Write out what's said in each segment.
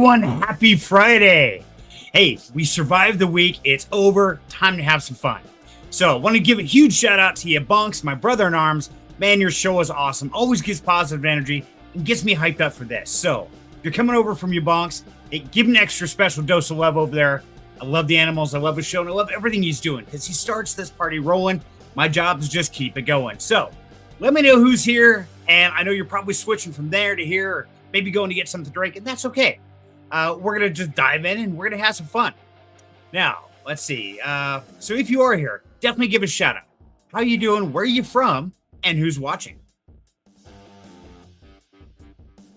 everyone, happy Friday. Hey, we survived the week. It's over. Time to have some fun. So I want to give a huge shout out to you, Bonks, my brother in arms. Man, your show is awesome. Always gives positive energy and gets me hyped up for this. So if you're coming over from your Bonks, give him an extra special dose of love over there. I love the animals. I love his show. And I love everything he's doing because he starts this party rolling. My job is just keep it going. So let me know who's here. And I know you're probably switching from there to here, or maybe going to get something to drink, and that's okay. We're going to just dive in and we're going to have some fun. Now, let's see. So if you are here, definitely give a shout out. How you doing? Where are you from? And who's watching?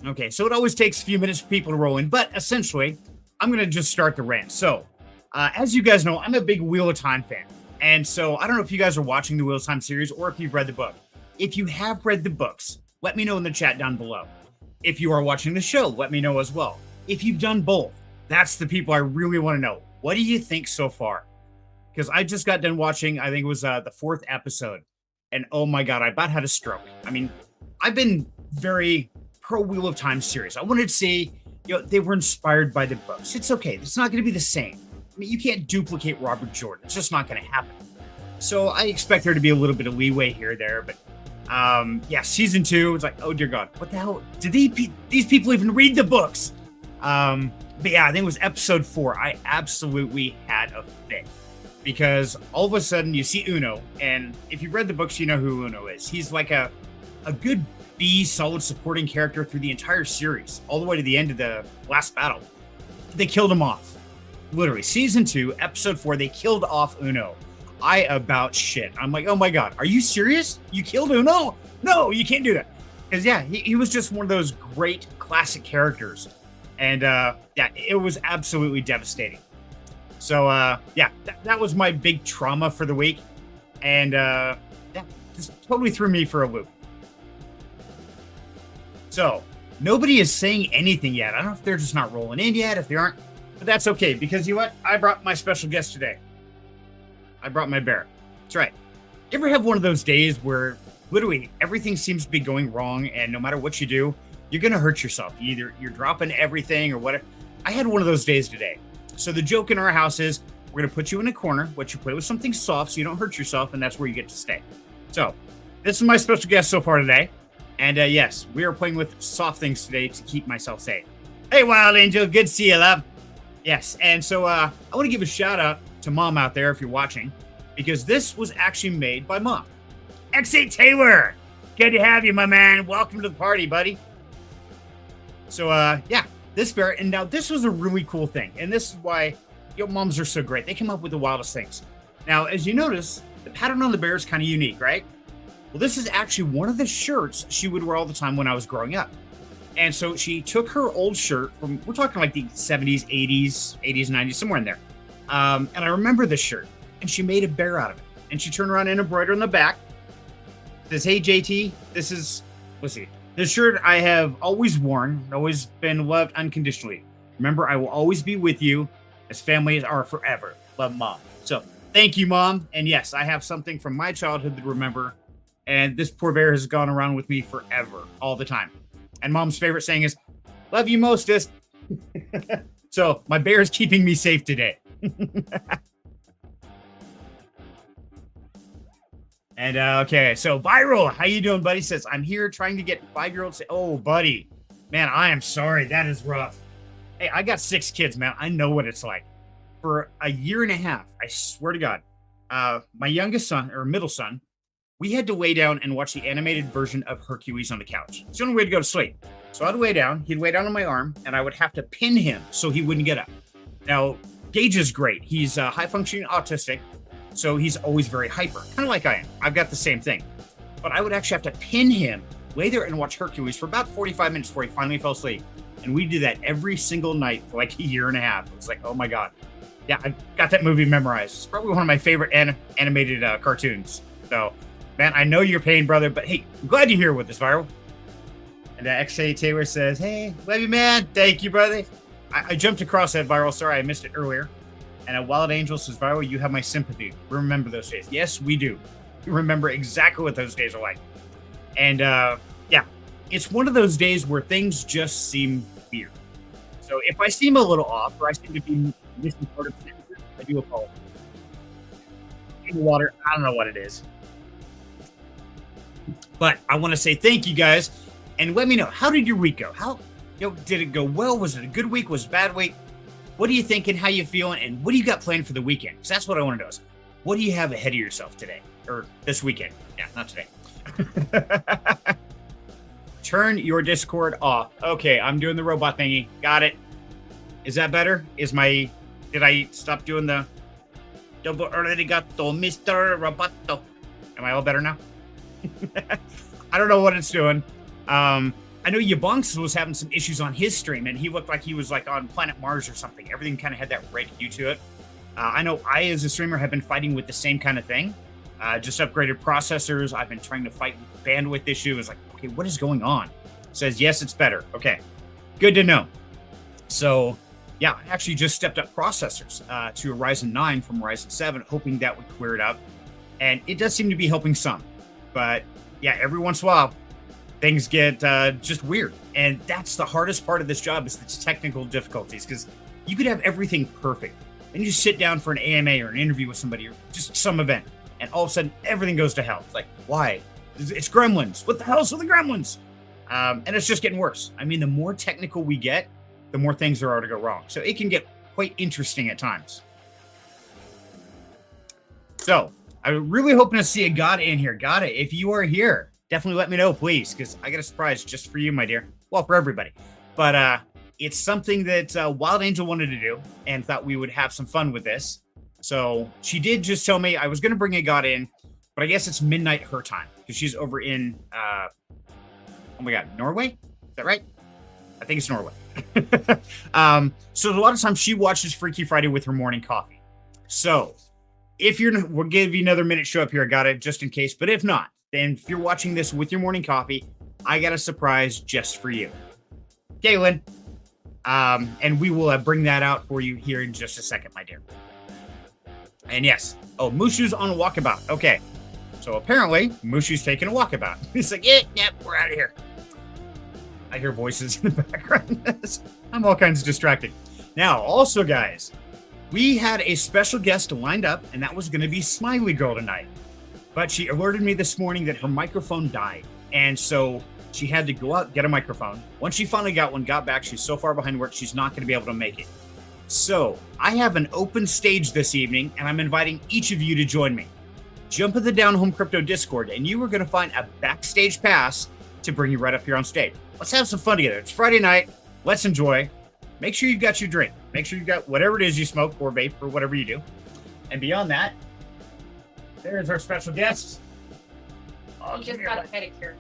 Okay, so it always takes a few minutes for people to roll in, but essentially, I'm going to just start the rant. So, as you guys know, I'm a big Wheel of Time fan. And so I don't know if you guys are watching the Wheel of Time series or if you've read the book. If you have read the books, let me know in the chat down below. If you are watching the show, let me know as well. If you've done both, that's the people I really want to know. What do you think so far? Because I just got done watching, I think it was the 4th episode. And oh my God, I about had a stroke. I mean, I've been very pro Wheel of Time series. I wanted to see, they were inspired by the books. It's okay. It's not going to be the same. I mean, you can't duplicate Robert Jordan. It's just not going to happen. So I expect there to be a little bit of leeway here or there, but yeah, season 2, it's like, oh dear God, what the hell? Did these people even read the books? But yeah, I think it was episode 4. I absolutely had a fit because all of a sudden you see Uno, and if you've read the books, you know who Uno is. He's like a good B solid supporting character through the entire series, all the way to the end of the last battle. They killed him off. Literally, season 2, episode 4, they killed off Uno. I about shit. I'm like, oh my God, are you serious? You killed Uno? No, you can't do that. Because yeah, he was just one of those great classic characters. And yeah, it was absolutely devastating. So yeah, that was my big trauma for the week. And yeah, just totally threw me for a loop. So nobody is saying anything yet. I don't know if they're just not rolling in yet, if they aren't. But that's okay, because you know what? I brought my special guest today. I brought my bear. That's right. You ever have one of those days where literally everything seems to be going wrong, and no matter what you do, you're going to hurt yourself? Either you're dropping everything or whatever. I had one of those days today. So the joke in our house is we're going to put you in a corner, let you play with something soft so you don't hurt yourself, and that's where you get to stay. So this is my special guest so far today. And yes, we are playing with soft things today to keep myself safe. Hey, Wild Angel. Good to see you, love. Yes, and so I want to give a shout out to Mom out there if you're watching, because this was actually made by Mom. X8 Taylor, good to have you, my man. Welcome to the party, buddy. So yeah, this bear, and now this was a really cool thing, and this is why moms are so great. They come up with the wildest things. Now, as you notice, the pattern on the bear is kind of unique, right? Well, this is actually one of the shirts she would wear all the time when I was growing up. And so she took her old shirt from, we're talking like the 70s, 80s, 90s, somewhere in there. And I remember this shirt, and she made a bear out of it. And she turned around and embroidered on the back. Says, hey, JT, this is, let's see, this shirt I have always worn, always been loved unconditionally. Remember, I will always be with you, as families are forever. Love, Mom. So thank you, Mom. And yes, I have something from my childhood to remember. And this poor bear has gone around with me forever, all the time. And Mom's favorite saying is, love you mostest. So my bear is keeping me safe today. And okay, so Viral, how you doing, buddy? Says, I'm here trying to get 5-year-olds. Oh, buddy. Man, I am sorry. That is rough. Hey, I got 6 kids, man. I know what it's like. For a year and a half, I swear to God, my youngest son, or middle son, we had to lay down and watch the animated version of Hercules on the couch. It's the only way to go to sleep. So I'd lay down, he'd lay down on my arm, and I would have to pin him so he wouldn't get up. Now, Gage is great. He's high-functioning autistic, so he's always very hyper, kind of like I am. I've got the same thing. But I would actually have to pin him, lay there and watch Hercules for about 45 minutes before he finally fell asleep. And we did that every single night for like a year and a half. It was like, oh my God. Yeah, I got that movie memorized. It's probably one of my favorite animated cartoons. So, man, I know your pain, brother, but hey, I'm glad you're here with us, Viral. And X.A. Taylor says, hey, love you, man. Thank you, brother. I jumped across that, Viral. Sorry, I missed it earlier. And Wild Angel says, Viral, you have my sympathy. Remember those days. Yes, we do. We remember exactly what those days are like. And yeah, it's one of those days where things just seem weird. So if I seem a little off or I seem to be missing part of sentences, I do apologize. In the water, I don't know what it is. But I want to say thank you guys, and let me know, how did your week go? How did it go well? Was it a good week? Was it a bad week? What are you thinking? How you feeling? And what do you got planned for the weekend? Because that's what I want to know. Is what do you have ahead of yourself today or this weekend? Yeah, not today. Turn your Discord off. Okay, I'm doing the robot thingy. Got it. Is that better? Did I stop doing the double arigato, Mr. Roboto? Am I all better now? I don't know what it's doing. I know Yabonks was having some issues on his stream, and he looked like he was like on planet Mars or something. Everything kind of had that red hue to it. I know I, as a streamer, have been fighting with the same kind of thing. Just upgraded processors. I've been trying to fight bandwidth issue. It's like, okay, what is going on? Says, yes, it's better. Okay, good to know. So, yeah, I actually just stepped up processors to a Ryzen 9 from Ryzen 7, hoping that would clear it up. And it does seem to be helping some. But, yeah, every once in a while, things get just weird. And that's the hardest part of this job is the technical difficulties, because you could have everything perfect. And you just sit down for an AMA or an interview with somebody or just some event, and all of a sudden, everything goes to hell. It's like, why? It's gremlins. What the hell's with the gremlins? And it's just getting worse. I mean, the more technical we get, the more things there are to go wrong. So it can get quite interesting at times. So I'm really hoping to see a Gada in here. Gada, if you are here, definitely let me know, please, because I got a surprise just for you, my dear. Well, for everybody. But it's something that Wild Angel wanted to do and thought we would have some fun with this. So she did just tell me I was going to bring a Gada in, but I guess it's midnight her time because she's over in, oh my God, Norway? Is that right? I think it's Norway. So a lot of times she watches Freaky Friday with her morning coffee. So if we'll give you another minute show up here. I got it just in case. But if not, then if you're watching this with your morning coffee, I got a surprise just for you. Galen. And we will bring that out for you here in just a second, my dear. And yes. Oh, Mushu's on a walkabout. Okay. So apparently Mushu's taking a walkabout. He's like, yeah, we're out of here. I hear voices in the background. I'm all kinds of distracted. Now, also, guys, we had a special guest lined up, and that was going to be Smiley Girl tonight. But she alerted me this morning that her microphone died. And so she had to go out, get a microphone. Once she finally got one, got back, she's so far behind work, she's not going to be able to make it. So I have an open stage this evening, and I'm inviting each of you to join me. Jump in the Down Home Crypto Discord, and you are going to find a backstage pass to bring you right up here on stage. Let's have some fun together. It's Friday night. Let's enjoy. Make sure you've got your drink. Make sure you've got whatever it is you smoke or vape or whatever you do. And beyond that, there's our special guest. Oh, just got a pedicure.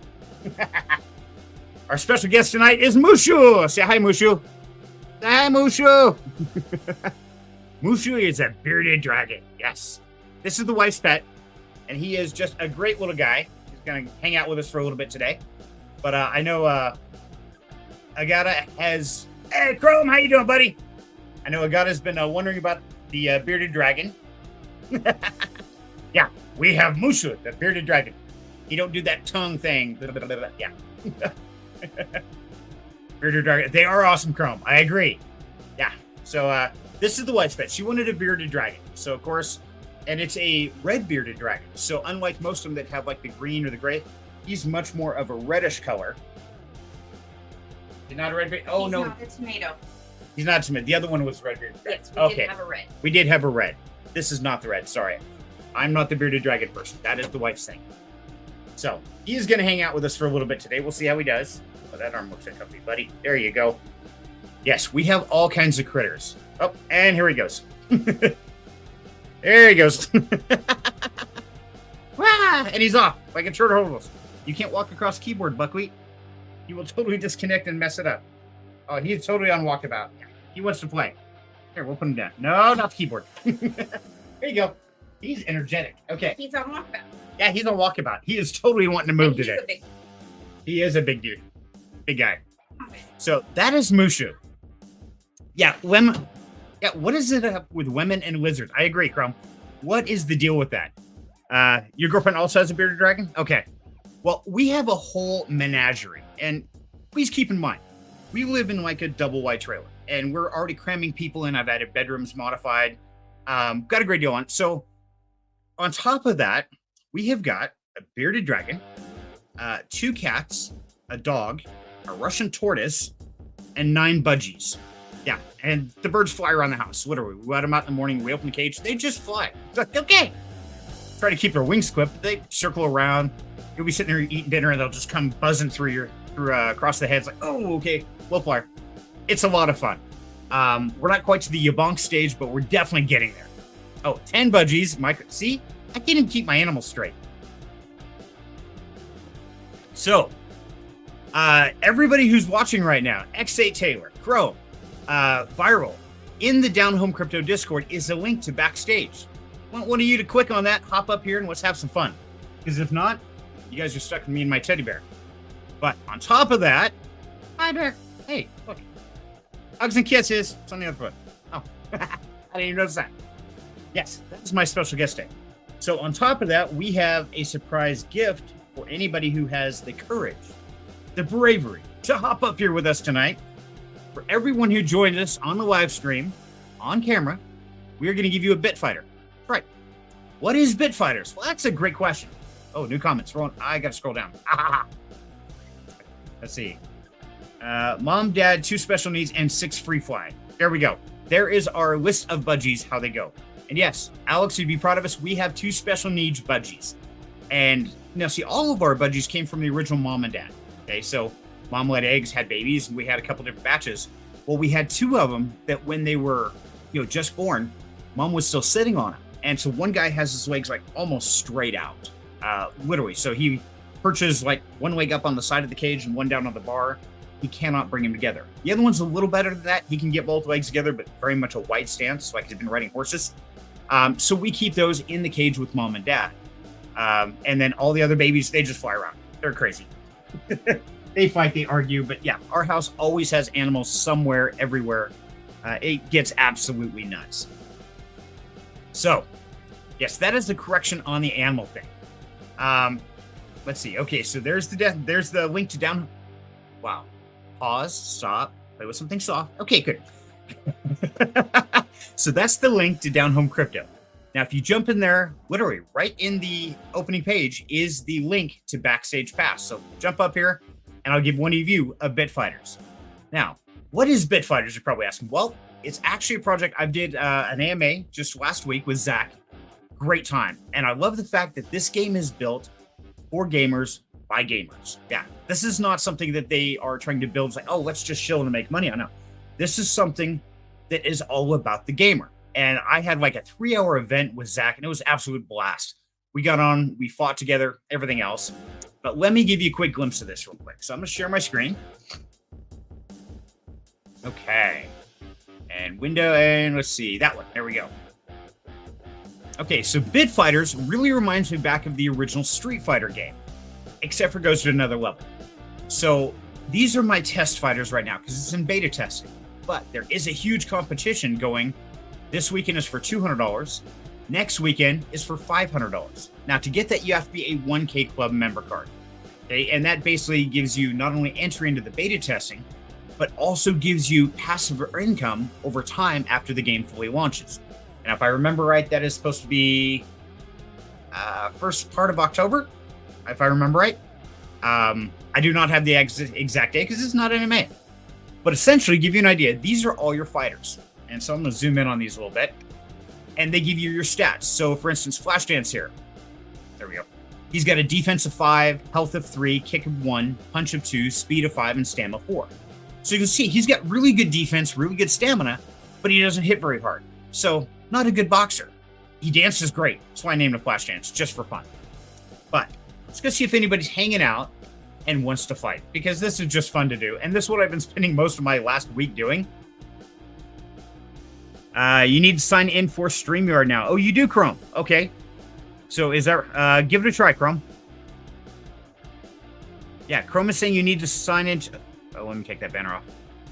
Our special guest tonight is Mushu. Say hi, Mushu. Say hi, Mushu. Mushu is a bearded dragon. Yes. This is the wife's pet, and he is just a great little guy. He's going to hang out with us for a little bit today. But I know Agata has... Hey, Chrome, how you doing, buddy? I know Agata's been wondering about the bearded dragon. Yeah, we have Mushu, the bearded dragon. He don't do that tongue thing. Yeah. Bearded dragon. They are awesome, Chrome. I agree. Yeah. So this is the white spec. She wanted a bearded dragon. So, of course, and it's a red bearded dragon. So unlike most of them that have like the green or the gray, he's much more of a reddish color. He's not a red beard. Oh, He's no. not a tomato. He's not a tomato. The other one was red bearded dragon. Yes, we did have a red. We did have a red. This is not the red. Sorry. I'm not the bearded dragon person. That is the wife's thing. So he is going to hang out with us for a little bit today. We'll see how he does. Oh, that arm looks like comfy, buddy. There you go. Yes, we have all kinds of critters. Oh, and here he goes. There he goes. Wah! And he's off like a turtle. You can't walk across keyboard, Buckwheat. You will totally disconnect and mess it up. Oh, he's totally on walkabout. He wants to play. Here, we'll put him down. No, not the keyboard. There you go. He's energetic. Okay. He's on walkabout. Yeah, he's on walkabout. He is totally wanting to move today. He is a big dude. Big guy. So that is Mushu. Yeah, women. Yeah, what is it up with women and lizards? I agree, Chrome. What is the deal with that? Your girlfriend also has a bearded dragon? Okay. Well, we have a whole menagerie. And please keep in mind, we live in like a double wide trailer, and we're already cramming people in. I've added bedrooms modified. Got a great deal on. So on top of that, we have got a bearded dragon, 2 cats, a dog, a Russian tortoise, and 9 budgies. Yeah, and the birds fly around the house. Literally, we let them out in the morning. We open the cage. They just fly. It's like, okay. Try to keep their wings clipped. But they circle around. You'll be sitting there eating dinner, and they'll just come buzzing through across the head. It's like, oh, okay, we'll fly. It's a lot of fun. We're not quite to the yabonk stage, but we're definitely getting there. Oh, 10 budgies. See, I can't even keep my animals straight. So, everybody who's watching right now, X8 Taylor, Crow, Viral, in the Down Home Crypto Discord is a link to Backstage. I want one of you to click on that, hop up here, and let's have some fun. Because if not, you guys are stuck with me and my teddy bear. But on top of that, hi bear. Hey, look. Hugs and kisses. It's on the other foot. Oh, I didn't even notice that. Yes, that's my special guest day. So on top of that, we have a surprise gift for anybody who has the courage, the bravery to hop up here with us tonight. For everyone who joined us on the live stream, on camera, we are going to give you a Bitfighter. Right. What is Bitfighters? Well, that's a great question. Oh, new comments. I got to scroll down. Let's see. Mom, dad, 2 special needs, and 6 free fly. There we go. There is our list of budgies, how they go. And yes, Alex, you'd be proud of us. We have 2 special needs budgies. And now, see, all of our budgies came from the original mom and dad. Okay, so mom laid eggs, had babies, and we had a couple different batches. Well, we had 2 of them that when they were, just born, mom was still sitting on them. And so one guy has his legs like almost straight out, literally. So he perches like one leg up on the side of the cage and one down on the bar. He cannot bring them together. The other one's a little better than that. He can get both legs together, but very much a wide stance, like he's been riding horses. So we keep those in the cage with mom and dad. And then all the other babies, they just fly around. They're crazy. They fight, they argue, but yeah, our house always has animals somewhere, everywhere. It gets absolutely nuts. So, yes, that is the correction on the animal thing. Let's see. Okay, so there's the link to down. Wow. Pause, stop, play with something soft. Okay, good. So that's the link to Down Home Crypto. Now, if you jump in there, literally right in the opening page is the link to Backstage Pass. So jump up here, and I'll give one of you a Bitfighters. Now, what is Bitfighters? You're probably asking. Well, it's actually a project I did an AMA just last week with Zach. Great time. And I love the fact that this game is built for gamers by gamers. Yeah, this is not something that they are trying to build. It's like, oh, let's just chill and make money. I know. This is something that is all about the gamer. And I had like a 3-hour event with Zach, and it was an absolute blast. We got on, we fought together, everything else. But let me give you a quick glimpse of this real quick. So I'm going to share my screen. Okay. And window, and let's see, that one. There we go. Okay, so Bitfighters really reminds me back of the original Street Fighter game, except for goes to another level. So these are my test fighters right now because it's in beta testing. But there is a huge competition going. This weekend is for $200. Next weekend is for $500. Now, to get that, you have to be a 1K Club member card. Okay, and that basically gives you not only entry into the beta testing, but also gives you passive income over time after the game fully launches. And if I remember right, that is supposed to be first part of October, if I remember right. I do not have the exact day because it's not anime. But essentially, give you an idea, these are all your fighters. And so I'm going to zoom in on these a little bit. And they give you your stats. So, for instance, Flashdance here. There we go. He's got a defense of 5, health of 3, kick of 1, punch of 2, speed of 5, and stamina 4. So you can see he's got really good defense, really good stamina, but he doesn't hit very hard. So, not a good boxer. He dances great. That's why I named him Flashdance, just for fun. But let's go see if anybody's hanging out and wants to fight, because this is just fun to do. And this is what I've been spending most of my last week doing. You need to sign in for StreamYard now. Oh, you do, Chrome. Okay. So is that, give it a try, Chrome. Yeah, Chrome is saying you need to sign in. Oh, let me take that banner off.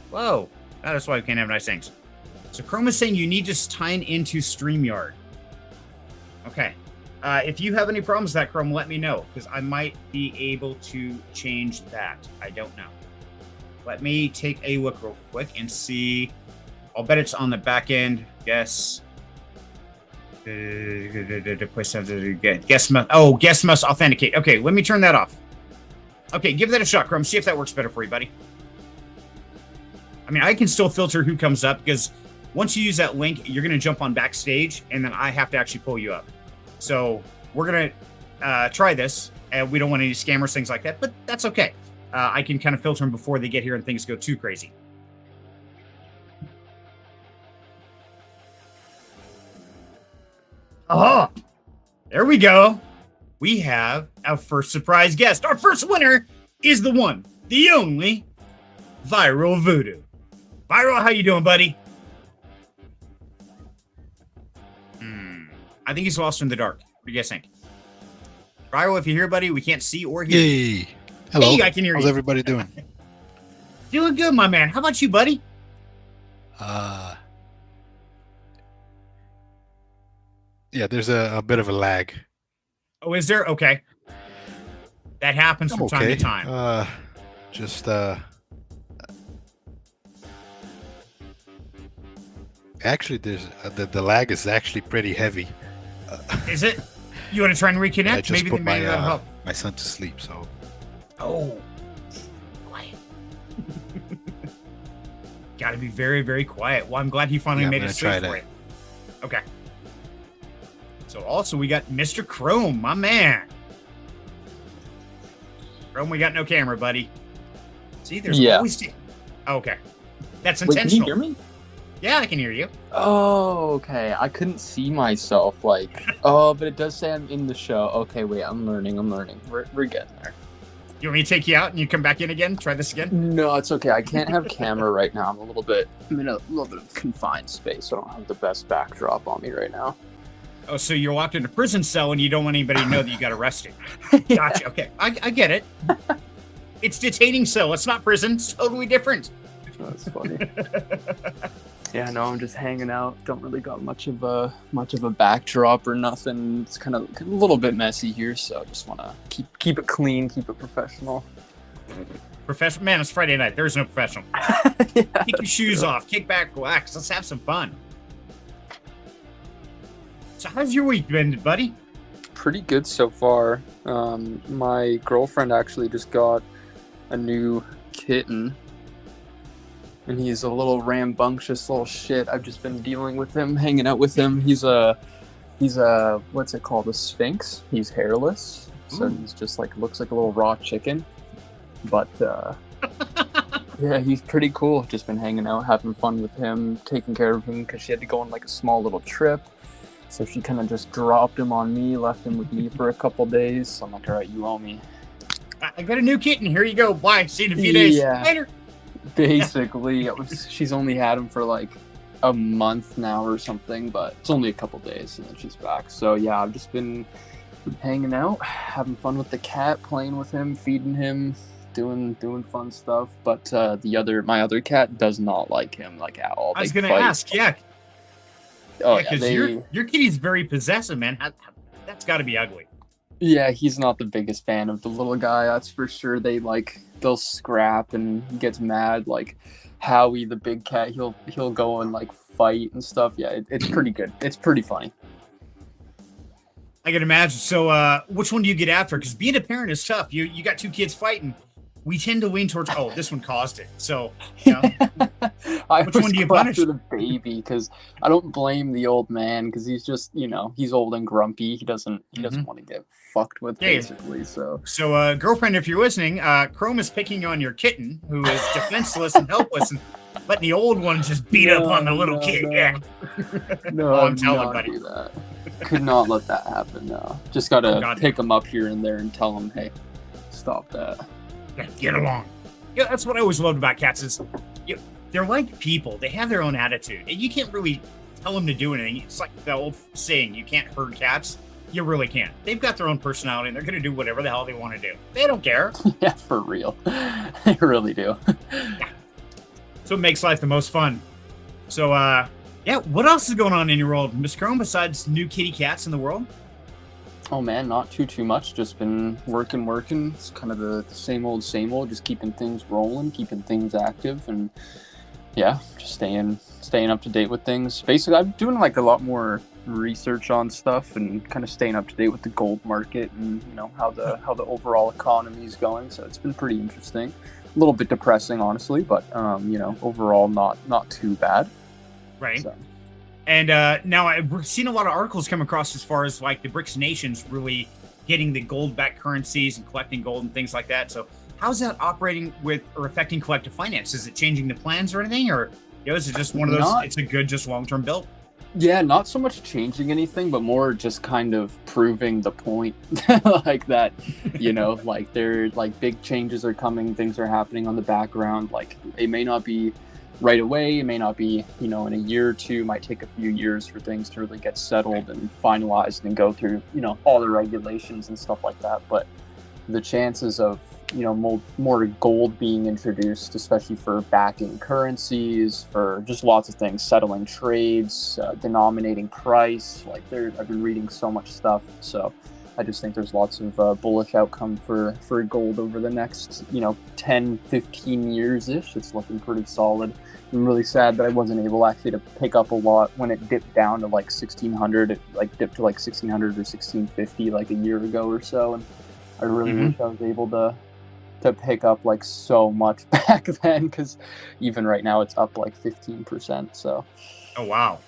Whoa. Oh, that's why we can't have nice things. So Chrome is saying you need to sign into StreamYard. Okay. If you have any problems with that, Chrome, let me know, because I might be able to change that. I don't know. Let me take a look real quick and see. I'll bet it's on the back end. Guess. Guest must authenticate. Okay, let me turn that off. Okay, give that a shot, Chrome. See if that works better for you, buddy. I mean, I can still filter who comes up because once you use that link, you're going to jump on backstage, and then I have to actually pull you up. So we're going to try this, and we don't want any scammers, things like that, but that's okay. I can kind of filter them before they get here and things go too crazy. Oh, there we go. We have our first surprise guest. Our first winner is the one, the only, Viral Voodoo. Viral, how you doing, buddy? I think he's lost in the dark. What do you guys think? Viral, if you're here, buddy, we can't see or hear you. Hey. Hello. Hey, I can hear you. How's everybody doing? Doing good, my man. How about you, buddy? Yeah, there's a bit of a lag. Oh, is there? Okay. That happens from time to time. Actually, there's the lag is actually pretty heavy. Is it? You want to try and reconnect? I just put maybe that'll help. my son to sleep, so. Oh. Quiet. Got to be very, very quiet. Well, I'm glad he finally made it safe for you. Okay. So also we got Mr. Chrome, my man. Chrome, we got no camera, buddy. See, there's always... Okay. That's intentional. Wait, can you hear me? Yeah, I can hear you. Oh, okay. I couldn't see myself, like... Oh, but it does say I'm in the show. Okay, wait, I'm learning. We're getting there. You want me to take you out and you come back in again? Try this again? No, it's okay. I can't have camera right now. I'm in a little bit of confined space, so I don't have the best backdrop on me right now. Oh, so you're locked in a prison cell and you don't want anybody to know that you got arrested. Yeah. Gotcha. Okay, I get it. It's detaining cell. It's not prison. It's totally different. That's funny. Yeah, no, I'm just hanging out. Don't really got much of a backdrop or nothing. It's kind of a little bit messy here, so I just want to keep it clean, keep it professional. Professional, man. It's Friday night. There's no professional. Yeah, Kick your shoes off. Kick back, relax. Let's have some fun. So, how's your week been, buddy? pretty good so far. My girlfriend actually just got a new kitten, and he's a little rambunctious little shit. I've just been dealing with him, hanging out with him. He's a what's it called, a Sphinx. He's hairless, so he's just like, looks like a little raw chicken. But yeah, he's pretty cool. Just been hanging out, having fun with him, taking care of him, because she had to go on like a small little trip. So she kind of just dropped him on me, left him with me for a couple days. So I'm like, all right, you owe me. I got a new kitten. Here you go. Bye. See you in a few days. Yeah. Later. Basically, she's only had him for like a month now or something, but it's only a couple days and then she's back. So yeah, I've just been hanging out, having fun with the cat, playing with him, feeding him, doing fun stuff. But my other cat does not like him like at all. I was gonna ask, yeah. Oh, yeah, because your kitty's very possessive, man. That's got to be ugly. Yeah, he's not the biggest fan of the little guy, that's for sure. They'll scrap and he gets mad. Like Howie, the big cat, he'll go and like fight and stuff. Yeah, it's pretty good. It's pretty funny. I can imagine. So, which one do you get after? Because being a parent is tough. You got two kids fighting. We tend to lean towards, oh, this one caused it. So, you know, which one do you punish? After the baby, because I don't blame the old man, because he's just, he's old and grumpy. He doesn't want to get fucked with, basically. So, girlfriend, if you're listening, Chrome is picking on your kitten, who is defenseless and helpless, and letting the old one just beat up on the little kid. No. Yeah. No, I'm telling, not buddy. do that. Could not let that happen. No, just gotta pick him up here and there and tell him, hey, stop that. Yeah, get along. Yeah, that's what I always loved about cats is they're like people. They have their own attitude. And you can't really tell them to do anything. It's like the old saying, you can't herd cats. You really can't. They've got their own personality, and they're going to do whatever the hell they want to do. They don't care. Yeah, for real. They really do. Yeah. So it makes life the most fun. So, what else is going on in your world, Miss Chrome, besides new kitty cats in the world? Oh man, not too much. Just been working. It's kind of the same old, just keeping things rolling, keeping things active, and yeah, just staying up to date with things. Basically, I'm doing like a lot more research on stuff and kind of staying up to date with the gold market and how the overall economy is going. So it's been pretty interesting. A little bit depressing, honestly, but overall not too bad. Right. So. And now I've seen a lot of articles come across as far as like the BRICS nations really getting the gold-backed currencies and collecting gold and things like that. So how's that operating with or affecting collective finance? Is it changing the plans or anything, or is it just one of those? It's a good, just long-term build. Yeah, not so much changing anything, but more just kind of proving the point, like that. Like they're like big changes are coming, things are happening on the background. Like it may not be right away, it may not be in a year or two, it might take a few years for things to really get settled and finalized and go through all the regulations and stuff like that. But the chances of more gold being introduced, especially for backing currencies, for just lots of things, settling trades, denominating price, like I've been reading so much stuff, so I just think there's lots of bullish outcome for gold over the next 10-15 years ish. It's looking pretty solid. I'm really sad that I wasn't able actually to pick up a lot when it dipped down to like 1600. It like dipped to like 1600 or 1650 like a year ago or so, and I really wish I was able to pick up like so much back then, because even right now it's up like 15%. So oh wow.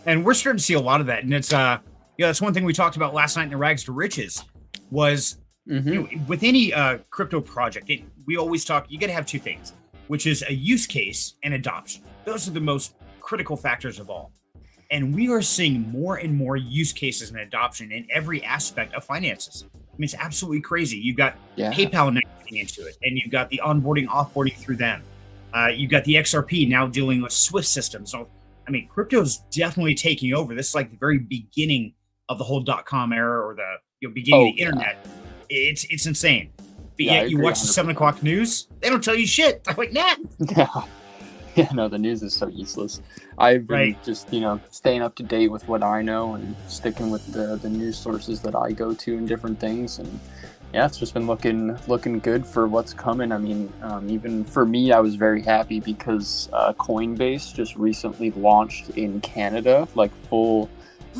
And we're starting to see a lot of that, and it's that's one thing we talked about last night in the Rags to Riches was with any crypto project, we always talk, you got to have two things, which is a use case and adoption. Those are the most critical factors of all. And we are seeing more and more use cases and adoption in every aspect of finances. I mean, it's absolutely crazy. You've got PayPal now getting into it, and you've got the onboarding, offboarding through them. You've got the XRP now dealing with Swift systems. So, I mean, crypto is definitely taking over. This is like the very beginning of the whole .com era, or the beginning of the internet. It's insane. But yet you watch the 7 o'clock news, they don't tell you shit. I'm like, nah. Yeah, no, the news is so useless. I've been just, staying up to date with what I know and sticking with the news sources that I go to and different things. And yeah, it's just been looking good for what's coming. I mean, even for me, I was very happy because Coinbase just recently launched in Canada, like full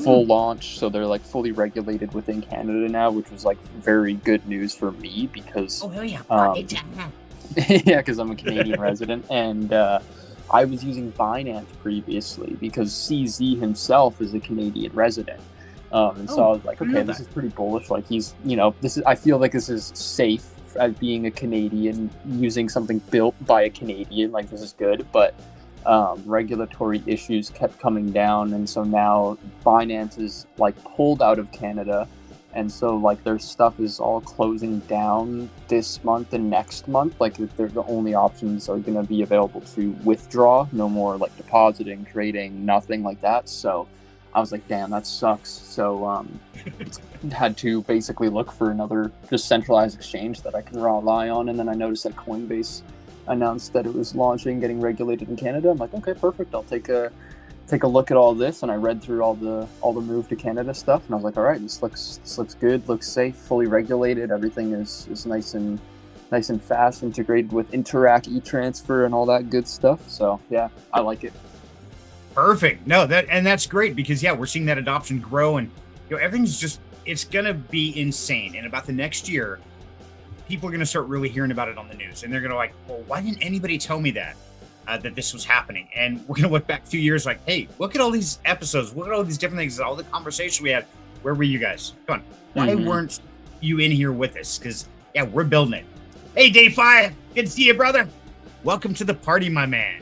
launch. So they're like fully regulated within Canada now, which was like very good news for me because yeah, because I'm a Canadian resident, and I was using Binance previously because CZ himself is a Canadian resident. And so I was like, okay, this is pretty bullish. Like I feel like this is safe as being a Canadian using something built by a Canadian. Like this is good, but regulatory issues kept coming down, and so now Binance is like pulled out of Canada. And so, like, their stuff is all closing down this month and next month. Like, the only options are going to be available to withdraw. No more, like, depositing, trading, nothing like that. So I was like, damn, that sucks. So had to basically look for another just centralized exchange that I can rely on. And then I noticed that Coinbase announced that it was launching, getting regulated in Canada. I'm like, okay, perfect. I'll take a look at all this, and I read through all the move to Canada stuff, and I was like, all right, this looks good, looks safe, fully regulated. Everything is nice and fast, integrated with Interac e-transfer and all that good stuff. So yeah, I like it. Perfect. No, that's great because we're seeing that adoption grow, and everything's just, it's gonna be insane. And about the next year, people are gonna start really hearing about it on the news, and they're gonna like, well, why didn't anybody tell me that this was happening? And we're gonna look back 2 years like, hey, look at all these episodes, look at all these different things, all the conversations we had. Where were you guys? Come on, why weren't you in here with us? Because we're building it. Hey, Day 5, good to see you, brother. Welcome to the party, my man.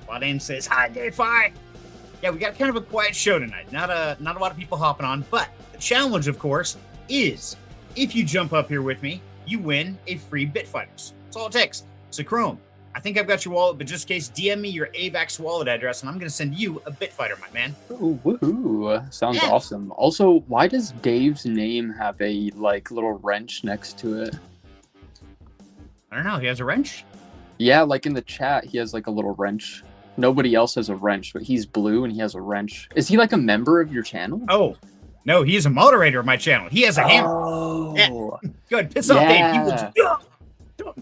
Claudine says hi, Day 5. We got kind of a quiet show tonight. Not a lot of people hopping on, but the challenge, of course, is if you jump up here with me, you win a free Bitfighters. That's all it takes. So Chrome, I think I've got your wallet, but just in case, DM me your AVAX wallet address, and I'm going to send you a Bitfighter, my man. Ooh, woohoo. Sounds awesome. Also, why does Dave's name have a, like, little wrench next to it? I don't know. He has a wrench? Yeah, like in the chat, he has, like, a little wrench. Nobody else has a wrench, but he's blue and he has a wrench. Is he, like, a member of your channel? Oh, No, he is a moderator of my channel. He has a hammer. Oh, Good. Piss off, Dave. He will.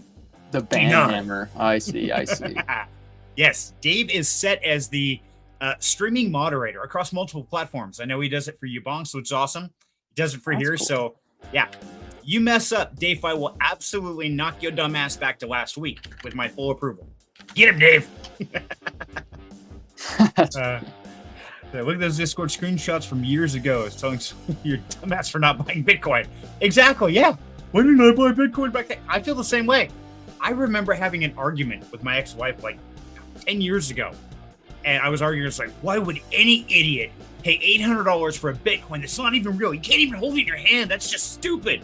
the band Denied. hammer. I see. Yes, Dave is set as the streaming moderator across multiple platforms. I know he does it for Ubong, so it's awesome. He does it for That's here. cool. So, yeah, you mess up, Dave. I will absolutely knock your dumb ass back to last week with my full approval. Get him, Dave. Yeah, look at those Discord screenshots from years ago. It's telling your dumbass for not buying Bitcoin. Exactly, yeah. Why didn't I buy Bitcoin back then? I feel the same way. I remember having an argument with my ex-wife like 10 years ago. And I was arguing, it's like, why would any idiot pay $800 for a Bitcoin that's not even real? You can't even hold it in your hand. That's just stupid.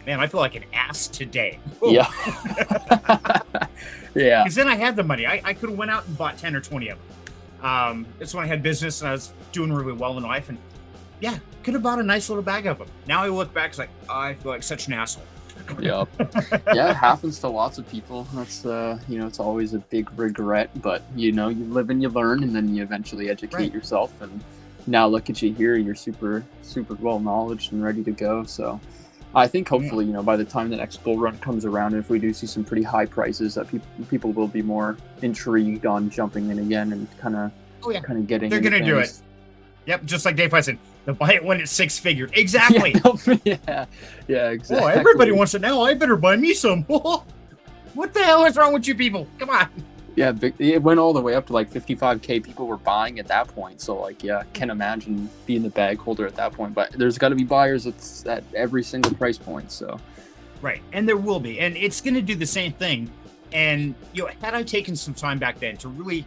Man, I feel like an ass today. Whoa. Yeah. Yeah. Because then I had the money. I could have went out and bought 10 or 20 of them. That's when I had business and I was doing really well in life. And yeah, could have bought a nice little bag of them. Now I look back, it's like, I feel like such an asshole. Yeah. Yeah, it happens to lots of people. That's it's always a big regret, but you live and you learn, and then you eventually educate yourself. And now look at you here, you're super well knowledged and ready to go. So I think hopefully, by the time the next bull run comes around, if we do see some pretty high prices, that people will be more intrigued on jumping in again and kind of getting. They're gonna do it. Yep, just like Dave said, they'll buy it when it's six figured. Exactly. Yeah, exactly. Oh, everybody wants it now. I better buy me some. What the hell is wrong with you people? Come on. Yeah, it went all the way up to like 55K people were buying at that point. So like, yeah, can't imagine being the bag holder at that point. But there's got to be buyers at every single price point. So, right, and there will be, and it's going to do the same thing. And had I taken some time back then to really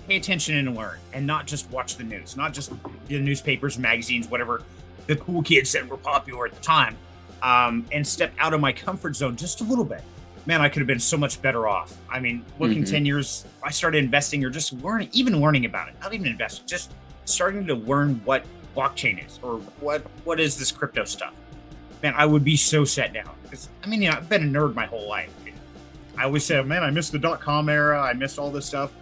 pay attention and learn, and not just watch the news, not just the newspapers, magazines, whatever the cool kids said were popular at the time, and step out of my comfort zone just a little bit. Man, I could have been so much better off. I mean, looking 10 years, I started investing or just learning about it. Not even investing, just starting to learn what blockchain is or what is this crypto stuff. Man, I would be so set down. Because, I've been a nerd my whole life. I always say, man, I missed the .com era. I missed all this stuff.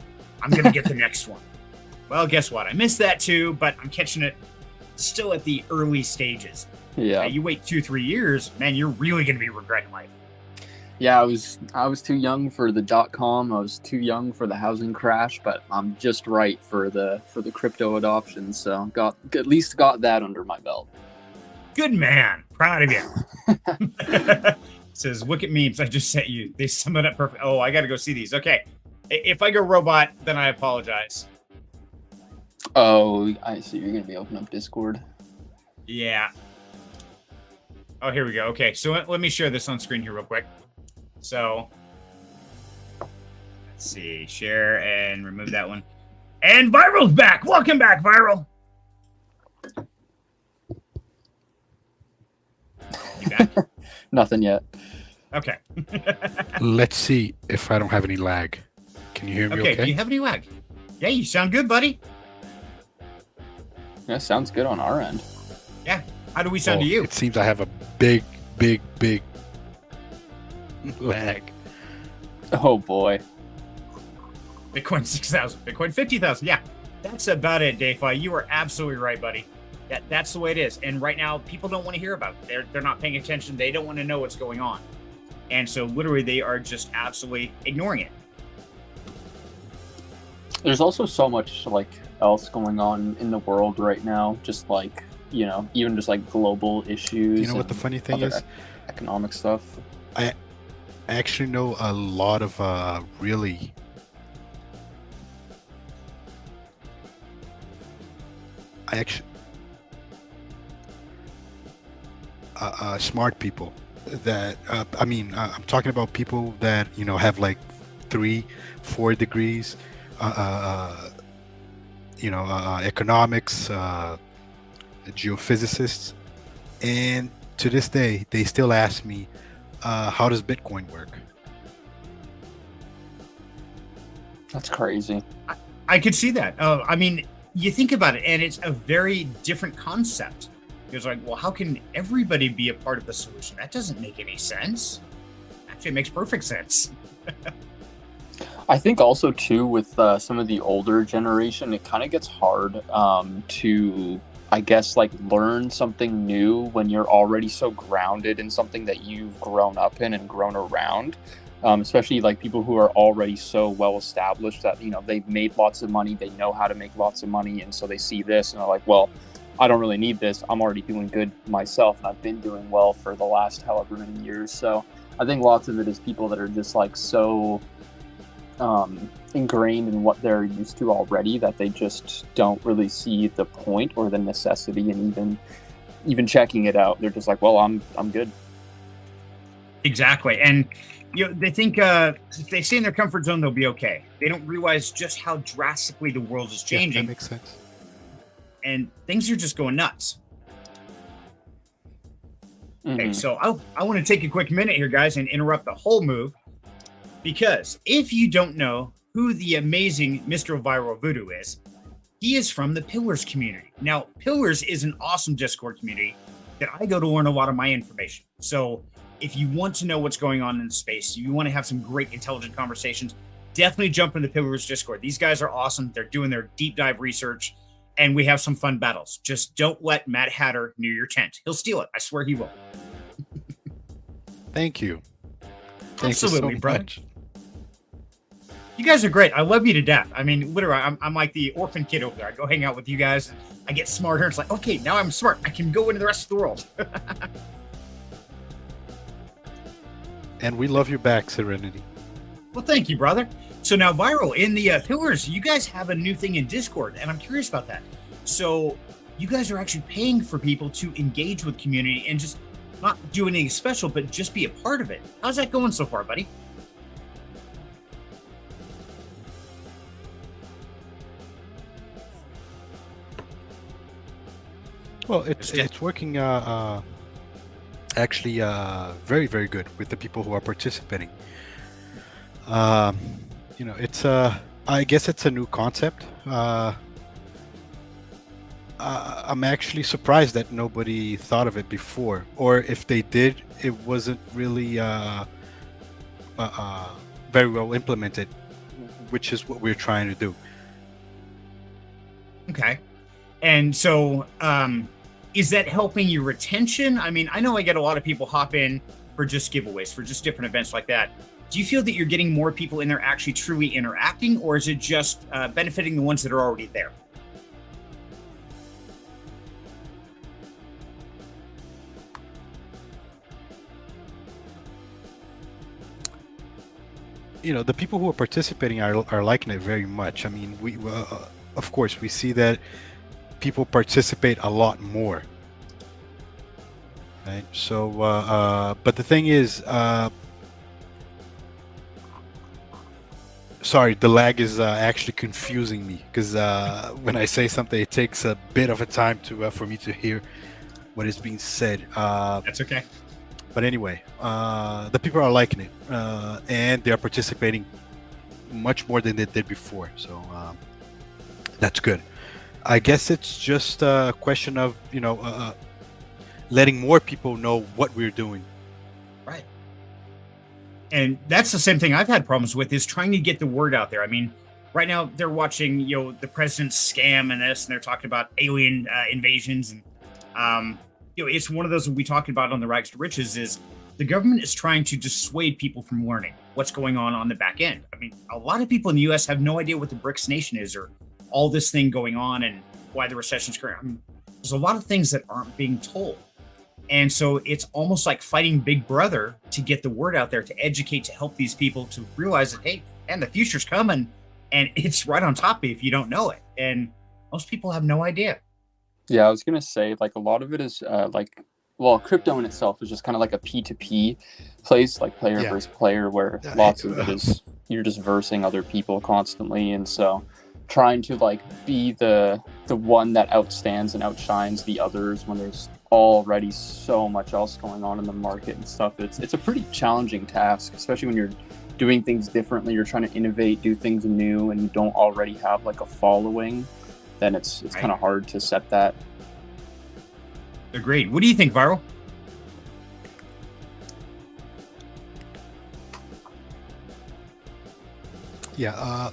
I'm going to get the next one. Well, guess what? I missed that too, but I'm catching it still at the early stages. Yeah. You wait 2-3 years, man, you're really going to be regretting life. Yeah, I was too young for the .com. I was too young for the housing crash, but I'm just right for the crypto adoption. So at least got that under my belt. Good man. Proud of you. Says, look at memes I just sent you. They sum it up perfect. Oh, I got to go see these. Okay. If I go robot, then I apologize. Oh, I see. You're going to be opening up Discord. Yeah. Oh, here we go. Okay, so let me share this on screen here real quick. So, let's see. Share and remove that one. And Viral's back. Welcome back, Viral. You back? Nothing yet. Okay. Let's see if I don't have any lag. Can you hear me okay? Do you have any lag? Yeah, you sound good, buddy. Yeah, sounds good on our end. Yeah. How do we sound to you? It seems I have a big lag. Oh, boy. Bitcoin 6,000. Bitcoin 50,000. Yeah. That's about it, DayFi. You are absolutely right, buddy. That's the way it is. And right now, people don't want to hear about it. They're not paying attention. They don't want to know what's going on. And so literally they are just absolutely ignoring it. There's also so much else going on in the world right now. Just even just global issues. You know what the funny thing is? Economic stuff. I actually know a lot of really smart people that I'm talking about people that have 3-4 degrees, economics, geophysicists, and to this day they still ask me, how does Bitcoin work? That's crazy. I could see that. You think about it, and it's a very different concept. It's like, well, how can everybody be a part of the solution? That doesn't make any sense. Actually, it makes perfect sense. I think also, too, with some of the older generation, it kind of gets hard to I guess, like learn something new when you're already so grounded in something that you've grown up in and grown around. Especially like people who are already so well established that, you know, they've made lots of money, they know how to make lots of money. And so they see this and they're like, well, I don't really need this. I'm already doing good myself, and I've been doing well for the last however many years. So I think lots of it is people that are just like so ingrained in what they're used to already that they just don't really see the point or the necessity in even checking it out. They're just like, well, I'm good. Exactly. And you know, they think if they stay in their comfort zone, they'll be okay. They don't realize just how drastically the world is Yeah, changing, that makes sense. and things are just going nuts. Okay, Mhm. so I want to take a quick minute here, guys, and interrupt the whole move, because if you don't know who the amazing Mr. Viral Voodoo is, he is from the Pillars community. Now, Pillars is an awesome Discord community that I go to learn a lot of my information. So if you want to know what's going on in the space, you want to have some great intelligent conversations, definitely jump into the Pillars Discord. These guys are awesome. They're doing their deep dive research, and we have some fun battles. Just don't let Mad Hatter near your tent. He'll steal it. I swear he will. Thank you. Thank Absolutely, you so brother. much. You guys are great. I love you to death. I mean, literally, I'm like the orphan kid over there. I go hang out with you guys. And I get smarter. It's like, okay, now I'm smart. I can go into the rest of the world. And we love you back, Serenity. Well, thank you, brother. So now, Viral, in the Pillars, you guys have a new thing in Discord, and I'm curious about that. So you guys are actually paying for people to engage with community and just not do anything special, but just be a part of it. How's that going so far, buddy? Well, it's working actually very, very good with the people who are participating. You know, it's I guess it's a new concept. I'm actually surprised that nobody thought of it before, or if they did, it wasn't really very well implemented, which is what we're trying to do. Okay. And so, is that helping your retention? I mean, I know I get a lot of people hop in for just giveaways, for just different events like that. Do you feel that you're getting more people in there actually truly interacting, or is it just benefiting the ones that are already there? You know, the people who are participating are liking it very much. I mean, we of course we see that people participate a lot more, right? So but the thing is, sorry, the lag is actually confusing me, because when I say something, it takes a bit of a time to for me to hear what is being said. That's okay. But anyway, the people are liking it, and they are participating much more than they did before. So that's good. I guess it's just a question of, you know, letting more people know what we're doing. Right. And that's the same thing I've had problems with, is trying to get the word out there. I mean, right now they're watching, you know, the president's scam and this, and they're talking about alien invasions. And, you know, it's one of those we talked about on the Rags to Riches, is the government is trying to dissuade people from learning what's going on the back end. I mean, a lot of people in the U.S. have no idea what the BRICS nation is, or all this thing going on, and why the recession's occurring. I mean, there's a lot of things that aren't being told. And so it's almost like fighting Big Brother to get the word out there, to educate, to help these people to realize that, hey, and the future's coming, and it's right on top of you if you don't know it. And most people have no idea. Yeah, I was gonna say, like, a lot of it is well, crypto in itself is just kind of like a P2P place, like player Yeah. versus player, where lots of it is you're just versing other people constantly, and so trying to like be the one that outstands and outshines the others when there's already so much else going on in the market and stuff. It's a pretty challenging task, especially when you're doing things differently. You're trying to innovate, do things new, and you don't already have like a following. Then it's Right. kind of hard to set that. Agreed. What do you think, Viral? Yeah,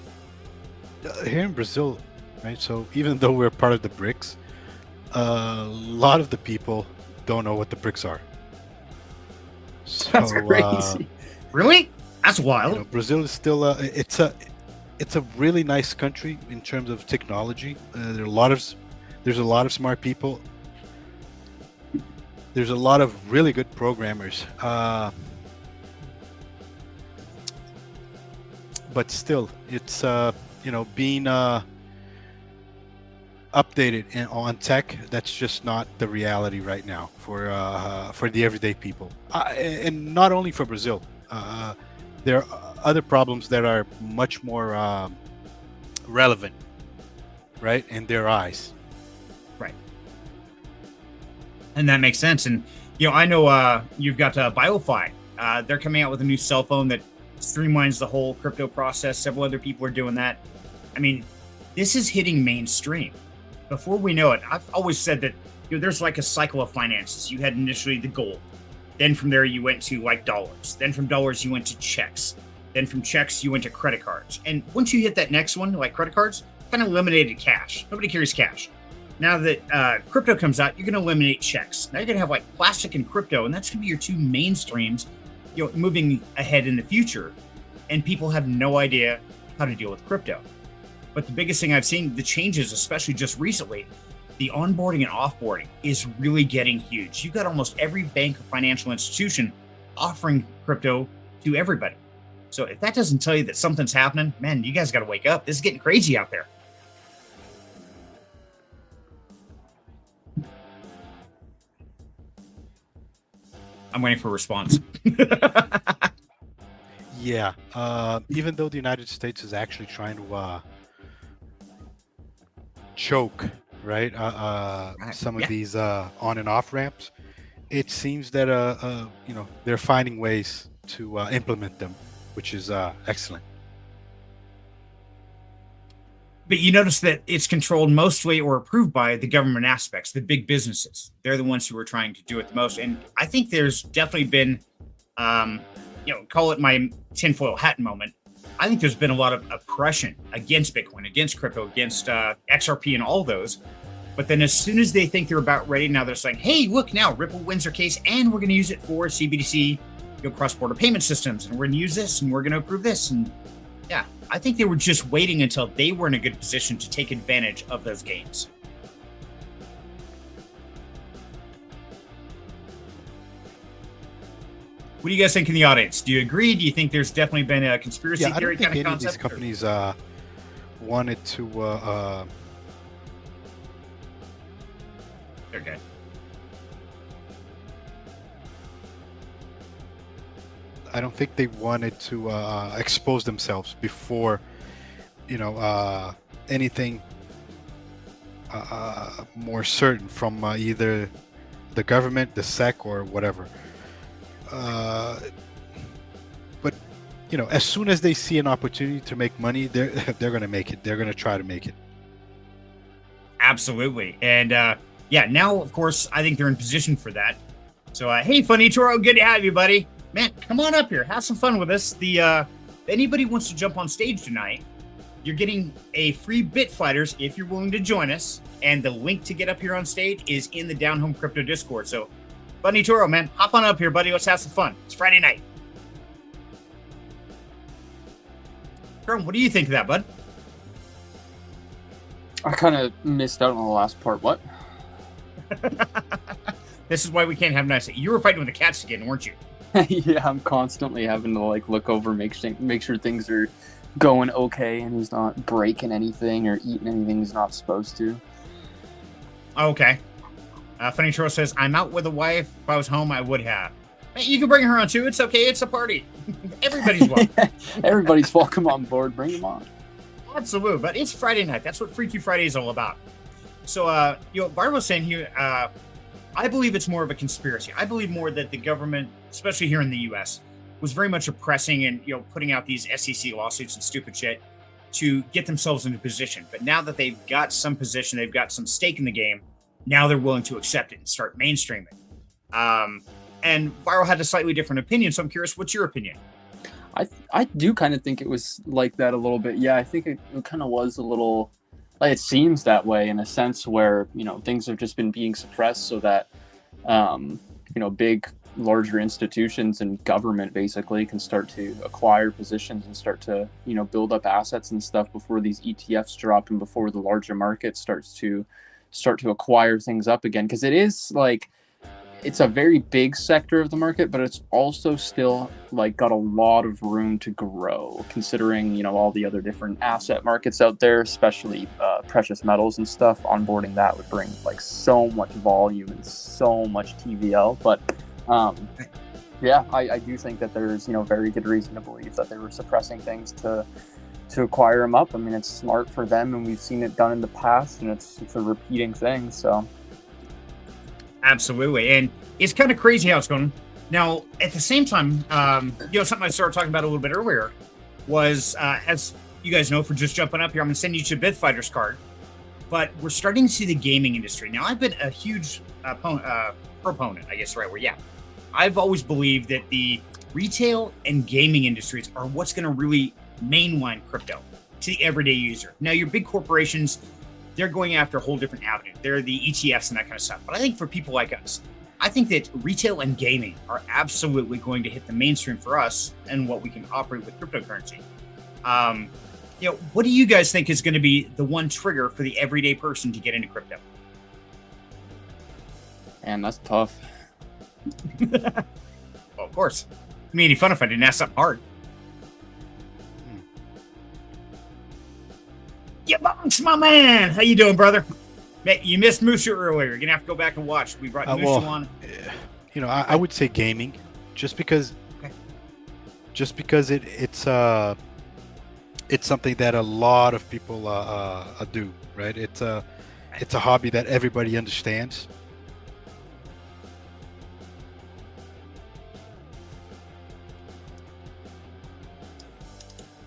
here in Brazil, right? So even though we're part of the BRICS, a lot of the people don't know what the bricks are. So, That's crazy. Really? That's you wild. know, Brazil is still it's a really nice country in terms of technology. There's a lot of smart people. There's a lot of really good programmers. But still, it's being updated on tech. That's just not the reality right now for the everyday people, and not only for Brazil. There are other problems that are much more relevant, right, in their eyes. Right. And that makes sense. And I know you've got BioFi. They're coming out with a new cell phone that streamlines the whole crypto process. Several other people are doing that. I mean, this is hitting mainstream. Before we know it, I've always said that there's like a cycle of finances. You had initially the gold. Then from there you went to like dollars. Then from dollars you went to checks. Then from checks you went to credit cards. And once you hit that next one, like credit cards, kind of eliminated cash. Nobody carries cash. Now that crypto comes out, you're going to eliminate checks. Now you're going to have like plastic and crypto, and that's going to be your two mainstreams, moving ahead in the future. And people have no idea how to deal with crypto. But the biggest thing I've seen, the changes, especially just recently, the onboarding and offboarding is really getting huge. You've got almost every bank or financial institution offering crypto to everybody. So if that doesn't tell you that something's happening, man, you guys got to wake up. This is getting crazy out there. I'm waiting for a response. Yeah. Even though the United States is actually trying to choke, right, some of these on and off ramps, it seems that they're finding ways to implement them, which is excellent. But you notice that it's controlled mostly or approved by the government aspects, the big businesses. They're the ones who are trying to do it the most. And I think there's definitely been, call it my tinfoil hat moment. I think there's been a lot of oppression against Bitcoin, against crypto, against XRP and all those. But then as soon as they think they're about ready, now they're saying, hey, look, now Ripple wins their case and we're going to use it for CBDC, cross-border payment systems. And we're going to use this and we're going to approve this. And yeah, I think they were just waiting until they were in a good position to take advantage of those gains. What do you guys think in the audience? Do you agree? Do you think there's definitely been a conspiracy theory kind of concept? These companies wanted to. Okay. I don't think they wanted to expose themselves before, anything more certain from either the government, the SEC, or whatever. But as soon as they see an opportunity to make money, they're going to make it. They're going to try to make it. Absolutely, and now of course I think they're in position for that. So hey, Funny Toro, good to have you, buddy. Man, come on up here, have some fun with us. If anybody wants to jump on stage tonight, you're getting a free Bit Fighters if you're willing to join us, and the link to get up here on stage is in the Down Home Crypto Discord. So. Bunny Toro, man, hop on up here, buddy. Let's have some fun. It's Friday night. Kerm, what do you think of that, bud? I kind of missed out on the last part. What? This is why we can't have nice. You were fighting with the cats again, weren't you? Yeah, I'm constantly having to look over, make sure things are going okay, and he's not breaking anything or eating anything he's not supposed to. Okay. Funny Toro says, I'm out with a wife. If I was home, I would have. Hey, you can bring her on too. It's okay. It's a party. Everybody's welcome. Everybody's welcome on board. Bring them on. Absolutely. But it's Friday night. That's what Freaky Friday is all about. So, Bart was saying here, I believe it's more of a conspiracy. I believe more that the government, especially here in the U.S., was very much oppressing and, putting out these SEC lawsuits and stupid shit to get themselves into position. But now that they've got some position, they've got some stake in the game, now they're willing to accept it and start mainstreaming. And Viral had a slightly different opinion, so I'm curious, what's your opinion? I do kind of think it was like that a little bit. Yeah, I think it kind of was a little Like, it seems that way in a sense where, things have just been being suppressed so that, big, larger institutions and government basically can start to acquire positions and start to, build up assets and stuff before these ETFs drop and before the larger market starts to acquire things up again. Because it is like, it's a very big sector of the market, but it's also still like got a lot of room to grow considering, all the other different asset markets out there, especially precious metals and stuff. Onboarding that would bring like so much volume and so much TVL. But I do think that there's, very good reason to believe that they were suppressing things to acquire them up. I mean, it's smart for them, and we've seen it done in the past, and it's a repeating thing. So. Absolutely. And it's kind of crazy how it's going. Now, at the same time, something I started talking about a little bit earlier was, as you guys know, for just jumping up here, I'm going to send you to Bitfighters card. But we're starting to see the gaming industry. Now, I've been a huge proponent, I guess, right where, I've always believed that the retail and gaming industries are what's going to really mainline crypto to the everyday user. Now, your big corporations, they're going after a whole different avenue. They're the ETFs and that kind of stuff. But I think for people like us, I think that retail and gaming are absolutely going to hit the mainstream for us and what we can operate with cryptocurrency. What do you guys think is going to be the one trigger for the everyday person to get into crypto? Man, that's tough. Well, of course. It'd be any fun if I didn't ask something hard. Yeah, Monks, my man. How you doing, brother? Man, you missed Musha earlier. You're gonna have to go back and watch. We brought Musha on. I would say gaming, just because it's something that a lot of people do, right? It's a hobby that everybody understands.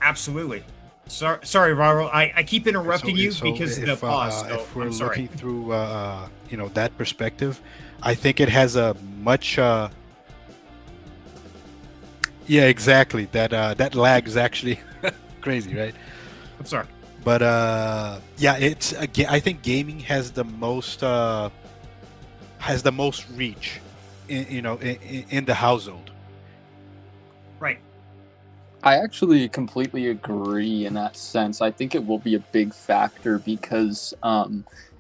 Absolutely. Sorry, Raro. I keep interrupting you because of the pause. If we're looking through, that perspective, I think it has a much. Yeah, exactly. That lag is actually crazy, right? I'm sorry, but it's I think gaming has the most reach, in the household. Right. I actually completely agree in that sense. I think it will be a big factor because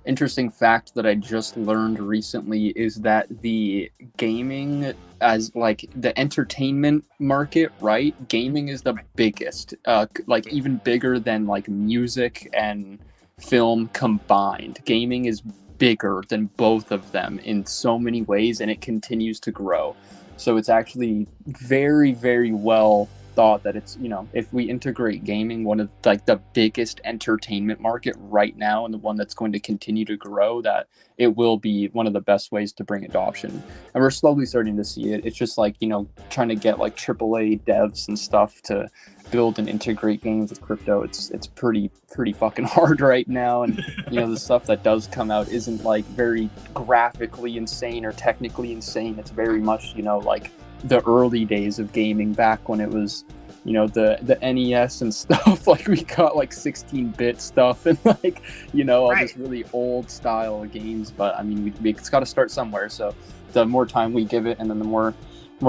interesting fact that I just learned recently is that the gaming as like the entertainment market, right? Gaming is the biggest, like even bigger than like music and film combined. Gaming is bigger than both of them in so many ways, and it continues to grow. So it's actually very, very well thought that it's, if we integrate gaming, one of like the biggest entertainment market right now and the one that's going to continue to grow, that it will be one of the best ways to bring adoption. And we're slowly starting to see it. It's just like, trying to get like AAA devs and stuff to build and integrate games with crypto. It's pretty fucking hard right now. And, the stuff that does come out isn't like very graphically insane or technically insane. It's very much, like the early days of gaming back when it was, the NES and stuff. Like we got like 16-bit stuff and like, all this really old style of games. But I mean, it's got to start somewhere. So the more time we give it and then the more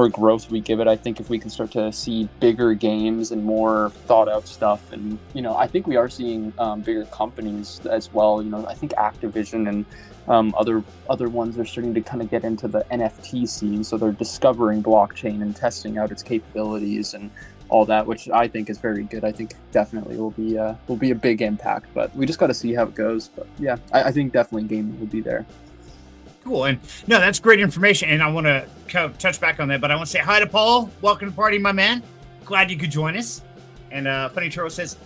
growth we give it, I think if we can start to see bigger games and more thought out stuff, and I think we are seeing bigger companies as well. I think Activision and other ones are starting to kind of get into the NFT scene, so they're discovering blockchain and testing out its capabilities and all that, which I think is very good. I think definitely will be a big impact, but we just got to see how it goes. But yeah, I think definitely gaming will be there. Cool. And no, that's great information. And I want to touch back on that, but I want to say hi to Paul. Welcome to the party, my man. Glad you could join us. And Funny Turtle says,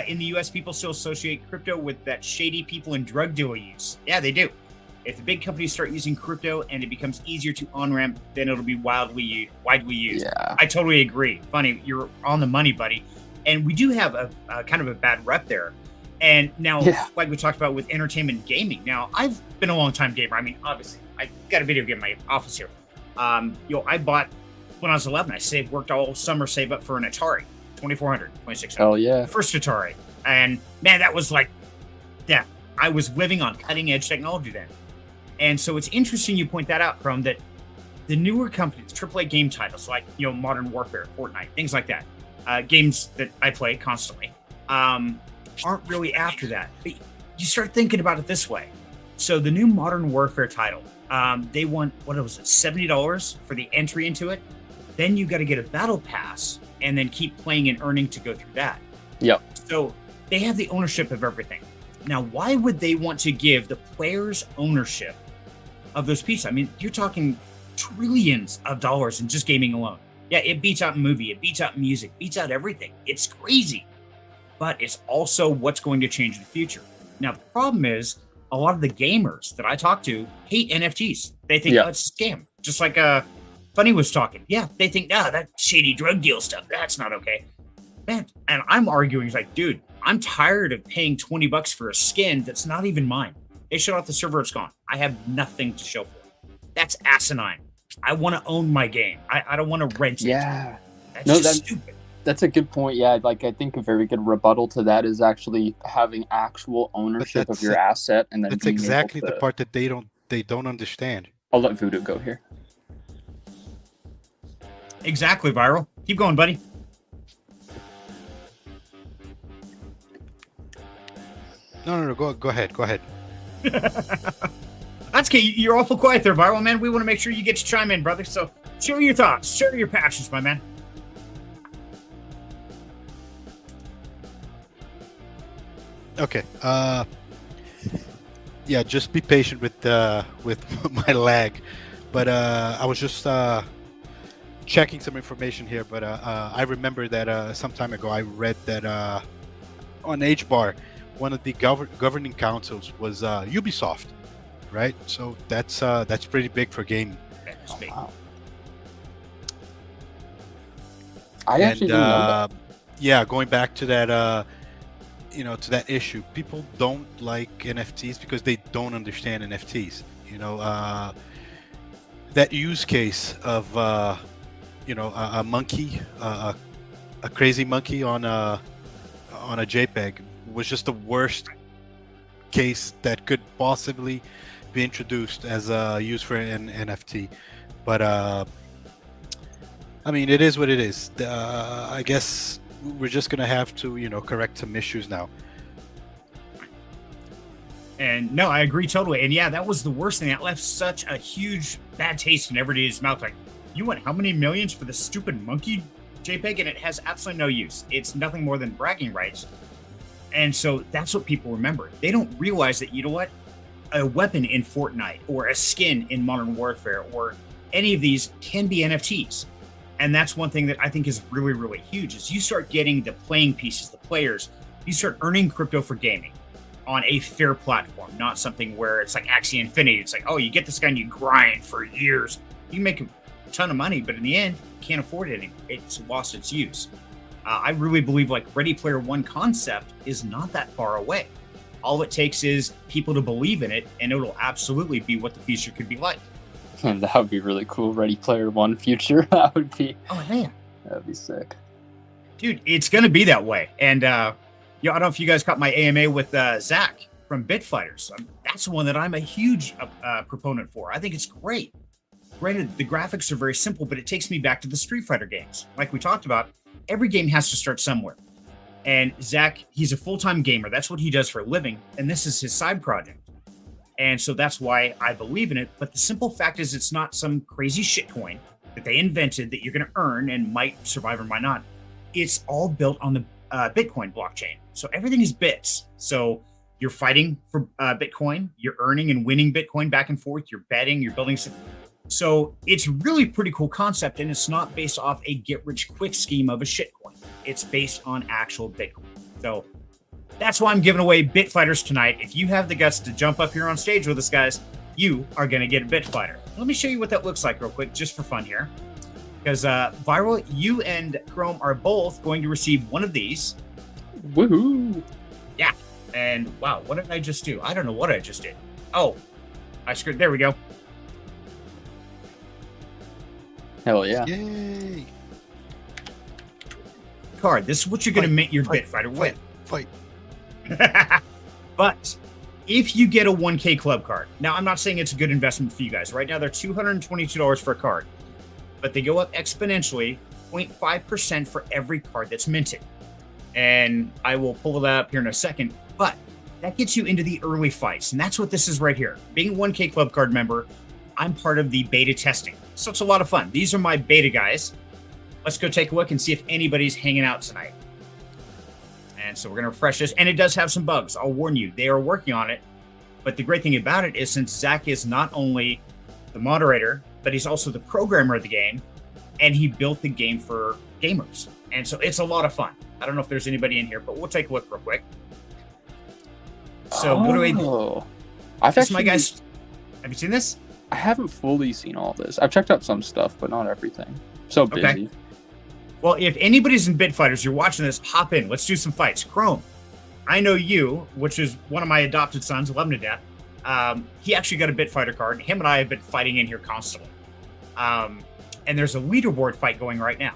in the US, people still associate crypto with that shady people and drug dealer use. Yeah, they do. If the big companies start using crypto and it becomes easier to on-ramp, then it'll be widely used. Yeah. I totally agree. Funny, you're on the money, buddy. And we do have a kind of a bad rep there. And now, like we talked about with entertainment gaming, now I've been a long time gamer. I mean, obviously, I got a video game in my office here. I bought, when I was 11, worked all summer, save up for an Atari, 2400, 2600. Oh, yeah. First Atari. And man, that was like, I was living on cutting edge technology then. And so it's interesting you point that out, Chrome, that the newer companies, AAA game titles like, Modern Warfare, Fortnite, things like that, games that I play constantly, aren't really after that. But you start thinking about it this way. So the new Modern Warfare title, they want, what was it, $70 for the entry into it. Then you got to get a battle pass and then keep playing and earning to go through that. Yep. So they have the ownership of everything. Now, why would they want to give the players ownership of those pieces? I mean, you're talking trillions of dollars in just gaming alone. Yeah, it beats out movie, it beats out music, beats out everything. It's crazy. But it's also what's going to change in the future. Now, the problem is a lot of the gamers that I talk to hate NFTs. They think, oh, it's a scam. Just like Funny was talking. Yeah, they think, that shady drug deal stuff, that's not okay. Man, and I'm arguing, it's like, dude, I'm tired of paying $20 for a skin that's not even mine. They shut off the server, it's gone. I have nothing to show for it. That's asinine. I want to own my game. I don't want to rent it. Yeah. That's stupid. That's a good point. Yeah, like I think a very good rebuttal to that is actually having actual ownership of your asset, and then that's exactly the part that they don't understand. I'll let Voodoo go here. Exactly, Viral. Keep going, buddy. No. Go ahead. That's okay. You're awful quiet there, Viral, man. We want to make sure you get to chime in, brother. So share your thoughts, share your passions, my man. Okay. Yeah, just be patient with my lag. But I was just checking some information here. But I remember that some time ago I read that on HBAR, one of the governing councils was Ubisoft, right? So that's pretty big for gaming. That's big. Wow. I actually didn't know that. Yeah, going back to that. To that issue, people don't like NFTs because they don't understand NFTs. That use case of a monkey, a crazy monkey on a JPEG was just the worst case that could possibly be introduced as a use for an NFT. But I mean, it is what it is. I guess we're just gonna have to, correct some issues now. And no, I agree totally. And yeah, that was the worst thing. That left such a huge bad taste in everybody's mouth. Like, you want how many millions for the stupid monkey JPEG, and it has absolutely no use. It's nothing more than bragging rights. And so that's what people remember. They don't realize that, a weapon in Fortnite or a skin in Modern Warfare or any of these can be NFTs. And that's one thing that I think is really, really huge is you start getting the playing pieces, the players, you start earning crypto for gaming on a fair platform, not something where it's like Axie Infinity. It's like, oh, you get this guy and you grind for years. You make a ton of money, but in the end, you can't afford it anymore. It's lost its use. I really believe like Ready Player One concept is not that far away. All it takes is people to believe in it, and it'll absolutely be what the future could be like. And that would be really cool. Ready Player One future. That would be. Oh man, that'd be sick, dude. It's gonna be that way. And I don't know if you guys caught my AMA with Zach from Bitfighters. That's the one that I'm a huge proponent for. I think it's great. Granted, the graphics are very simple, but it takes me back to the Street Fighter games. Like we talked about, every game has to start somewhere. And Zach, he's a full-time gamer. That's what he does for a living, and this is his side project. And so that's why I believe in it. But the simple fact is it's not some crazy shitcoin that they invented that you're going to earn and might survive or might not. It's all built on the Bitcoin blockchain. So everything is bits. So you're fighting for Bitcoin. You're earning and winning Bitcoin back and forth. You're betting. You're building. So it's really pretty cool concept. And it's not based off a get-rich-quick scheme of a shitcoin. It's based on actual Bitcoin. So that's why I'm giving away Bitfighters tonight. If you have the guts to jump up here on stage with us, guys, you are going to get a Bitfighter. Let me show you what that looks like real quick, just for fun here. Because Viral, you and Chrome are both going to receive one of these. Woohoo! Yeah. And wow, what did I just do? I don't know what I just did. Oh, I screwed. There we go. Hell yeah. Yay! Card. This is what you're going to make your Bitfighter with. Fight. But if you get a 1K club card, now I'm not saying it's a good investment for you guys. Right now, they're $222 for a card, but they go up exponentially, 0.5% for every card that's minted. And I will pull that up here in a second, but that gets you into the early fights. And that's what this is right here. Being a 1K club card member, I'm part of the beta testing. So it's a lot of fun. These are my beta guys. Let's go take a look and see if anybody's hanging out tonight. And so we're going to refresh this. And it does have some bugs. I'll warn you, they are working on it. But the great thing about it is since Zach is not only the moderator, but he's also the programmer of the game. And he built the game for gamers. And so it's a lot of fun. I don't know if there's anybody in here, but we'll take a look real quick. So what do I do? I've This is actually, my guys. Have you seen this? I haven't fully seen all this. I've checked out some stuff, but not everything. So busy. Okay. Well, if anybody's in Bit Fighters, you're watching this, hop in. Let's do some fights. Chrome, I know you, which is one of my adopted sons. Love him to death. He actually got a Bit Fighter card. Him and I have been fighting in here constantly. And there's a leaderboard fight going right now.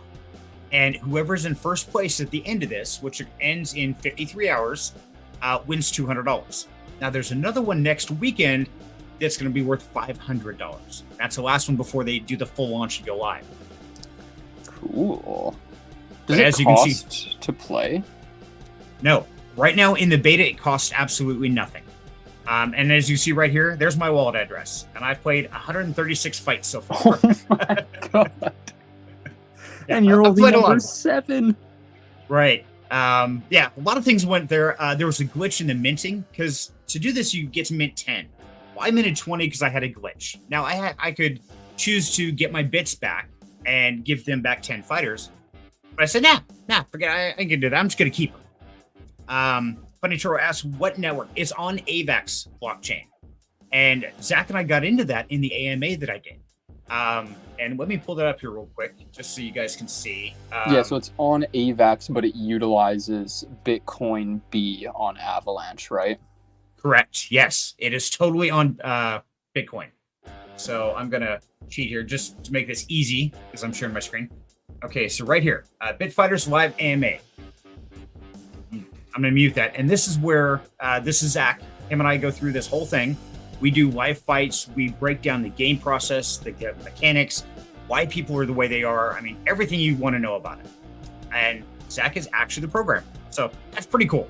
And whoever's in first place at the end of this, which ends in 53 hours, wins $200. Now, there's another one next weekend that's going to be worth $500. That's the last one before they do the full launch and go live. Cool. But Does it as you can see- cost to play? No, right now in the beta, it costs absolutely nothing. And as you see right here, there's my wallet address. And I've played 136 fights so far. Oh my god. Yeah, And you're I've only played a lot. number 7. Right. Yeah, a lot of things went there. There was a glitch in the minting because to do this, you get to mint 10. Well, I minted 20 because I had a glitch. Now I could choose to get my bits back and give them back 10 fighters. But I said, nah, forget I can do that. I'm just going to keep them. Funny Toro asks, what network? It's on AVAX blockchain. And Zach and I got into that in the AMA that I did. And let me pull that up here real quick, just so you guys can see. Yeah, so it's on AVAX, but it utilizes Bitcoin B on Avalanche, right? Correct. Yes, it is totally on Bitcoin. So I'm going to cheat here just to make this easy because I'm sharing my screen. Okay, so right here, Bitfighters Live AMA. I'm going to mute that. And this is where, this is Zach. Him and I go through this whole thing. We do live fights. We break down the game process, the mechanics, why people are the way they are. I mean, everything you want to know about it. And Zach is actually the programmer. So that's pretty cool.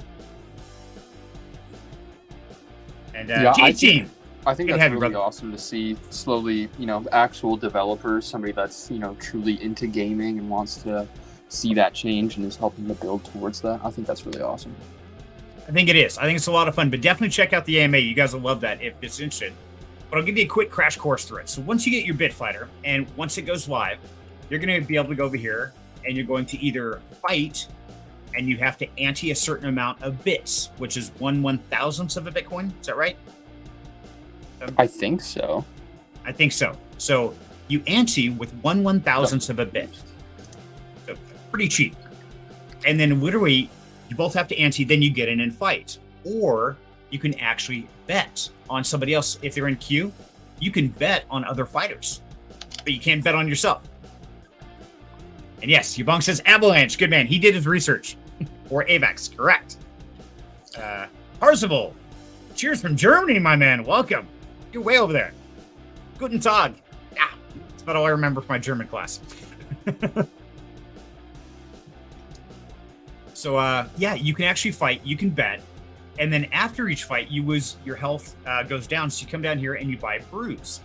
And Yeah, Team. I think Good to that's have you, really brother. awesome to see slowly, actual developers, somebody that's, truly into gaming and wants to see that change and is helping to build towards that. I think that's really awesome. I think it is. I think it's a lot of fun, but definitely check out the AMA. You guys will love that if it's interested. But I'll give you a quick crash course through it. So once you get your Bit Fighter and once it goes live, you're going to be able to go over here and you're going to either fight and you have to ante a certain amount of bits, which is 1/1000th of a Bitcoin. Is that right? I think so. I think so. So you ante with 1/1000th of a bit. So pretty cheap. And then literally you both have to ante, then you get in and fight. Or you can actually bet on somebody else. If they're in queue, you can bet on other fighters, but you can't bet on yourself. And yes, Yubong says Avalanche. Good man. He did his research. Or AVAX. Correct. Parzival. Cheers from Germany, my man. Welcome. You're way over there. Guten Tag. Ah, that's about all I remember from my German class. So, yeah, you can actually fight. You can bet. And then after each fight, your health goes down. So you come down here and you buy brews.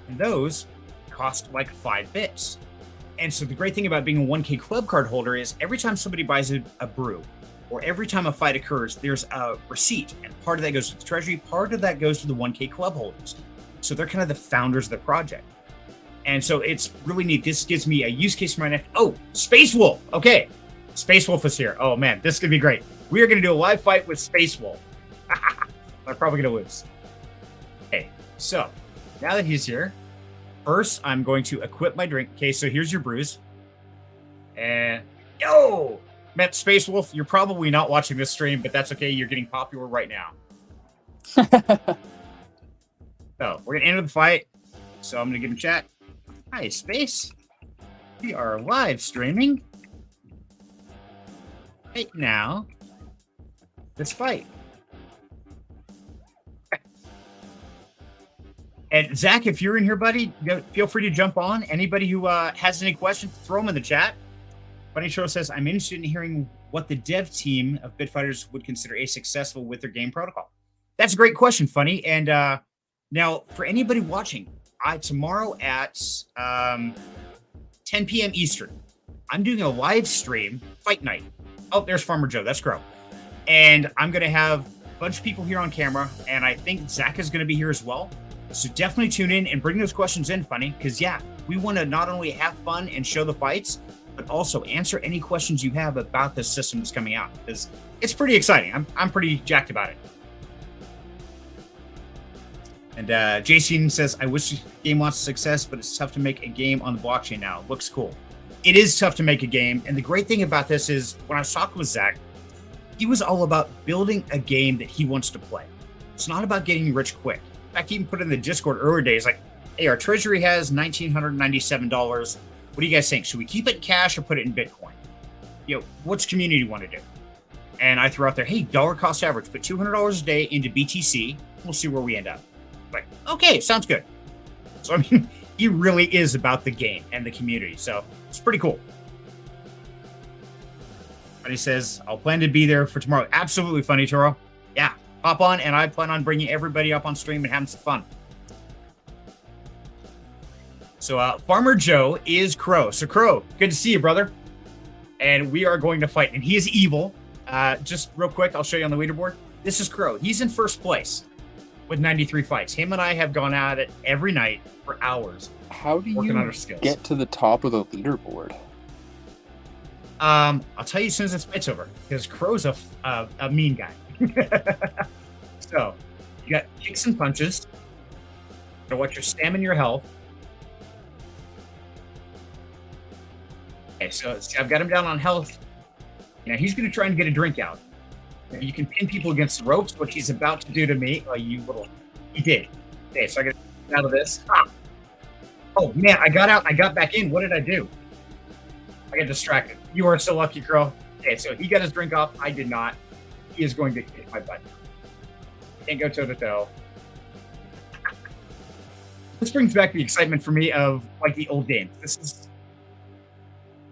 And those cost like 5 bits. And so the great thing about being a 1K club card holder is every time somebody buys a brew or every time a fight occurs, there's a receipt. And part of that goes to the treasury. Part of that goes to the 1K club holders. So they're kind of the founders of the project. And so it's really neat. This gives me a use case for my next. Oh, Space Wolf. Okay. Space Wolf is here. Oh, man, this is going to be great. We are going to do a live fight with Space Wolf. I'm probably going to lose. Okay, so now that he's here, first I'm going to equip my drink. Okay, so here's your brews. And, yo! Met Space Wolf, you're probably not watching this stream, but that's okay. You're getting popular right now. So, we're going to enter the fight. So I'm going to give him chat. Hi, Space. We are live streaming. Right now, let's fight. And Zach, if you're in here, buddy, feel free to jump on. Anybody who has any questions, throw them in the chat. Funny Show says, I'm interested in hearing what the dev team of Bitfighters would consider a successful with their game protocol. That's a great question, Funny. And now, for anybody watching, tomorrow at 10 p.m. Eastern, I'm doing a live stream, Fight Night. Oh, there's Farmer Joe. That's Crow. And I'm going to have a bunch of people here on camera, and I think Zach is going to be here as well. So definitely tune in and bring those questions in, Funny, because, yeah, we want to not only have fun and show the fights, but also answer any questions you have about this system that's coming out, because it's pretty exciting. I'm pretty jacked about it. And Jason says, I wish the game wants success, but it's tough to make a game on the blockchain now. It looks cool. It is tough to make a game. And the great thing about this is when I was talking with Zach, he was all about building a game that he wants to play. It's not about getting rich quick. In fact, he even put in the Discord earlier days, like, hey, our treasury has $1,997. What do you guys think? Should we keep it in cash or put it in Bitcoin? What's community want to do? And I threw out there, hey, dollar cost average, put $200 a day into BTC. We'll see where we end up. Like, okay, sounds good. So, I mean, he really is about the game and the community. So it's pretty cool. But he says, I'll plan to be there for tomorrow. Absolutely, Funny Toro. Yeah, hop on, and I plan on bringing everybody up on stream and having some fun. So Farmer Joe is Crow. So Crow, good to see you, brother. And we are going to fight. And he is evil. Just real quick, I'll show you on the leaderboard. This is Crow. He's in first place with 93 fights. Him and I have gone at it every night for hours. How do working you on our skills. get to the top of the leaderboard? I'll tell you as soon as this fight's over, because Crow's a mean guy. So, you got kicks and punches. You know what? Your stamina and your health. Okay, so I've got him down on health. Now he's going to try and get a drink out. Now, you can pin people against the ropes, which he's about to do to me. Oh, you little... He did. Okay, so I got to get out of this. Oh, man, I got out. I got back in. What did I do? I got distracted. You are so lucky, girl. Okay, so he got his drink off. I did not. He is going to kick my butt. Can't go toe-to-toe. This brings back the excitement for me of, like, the old games. This is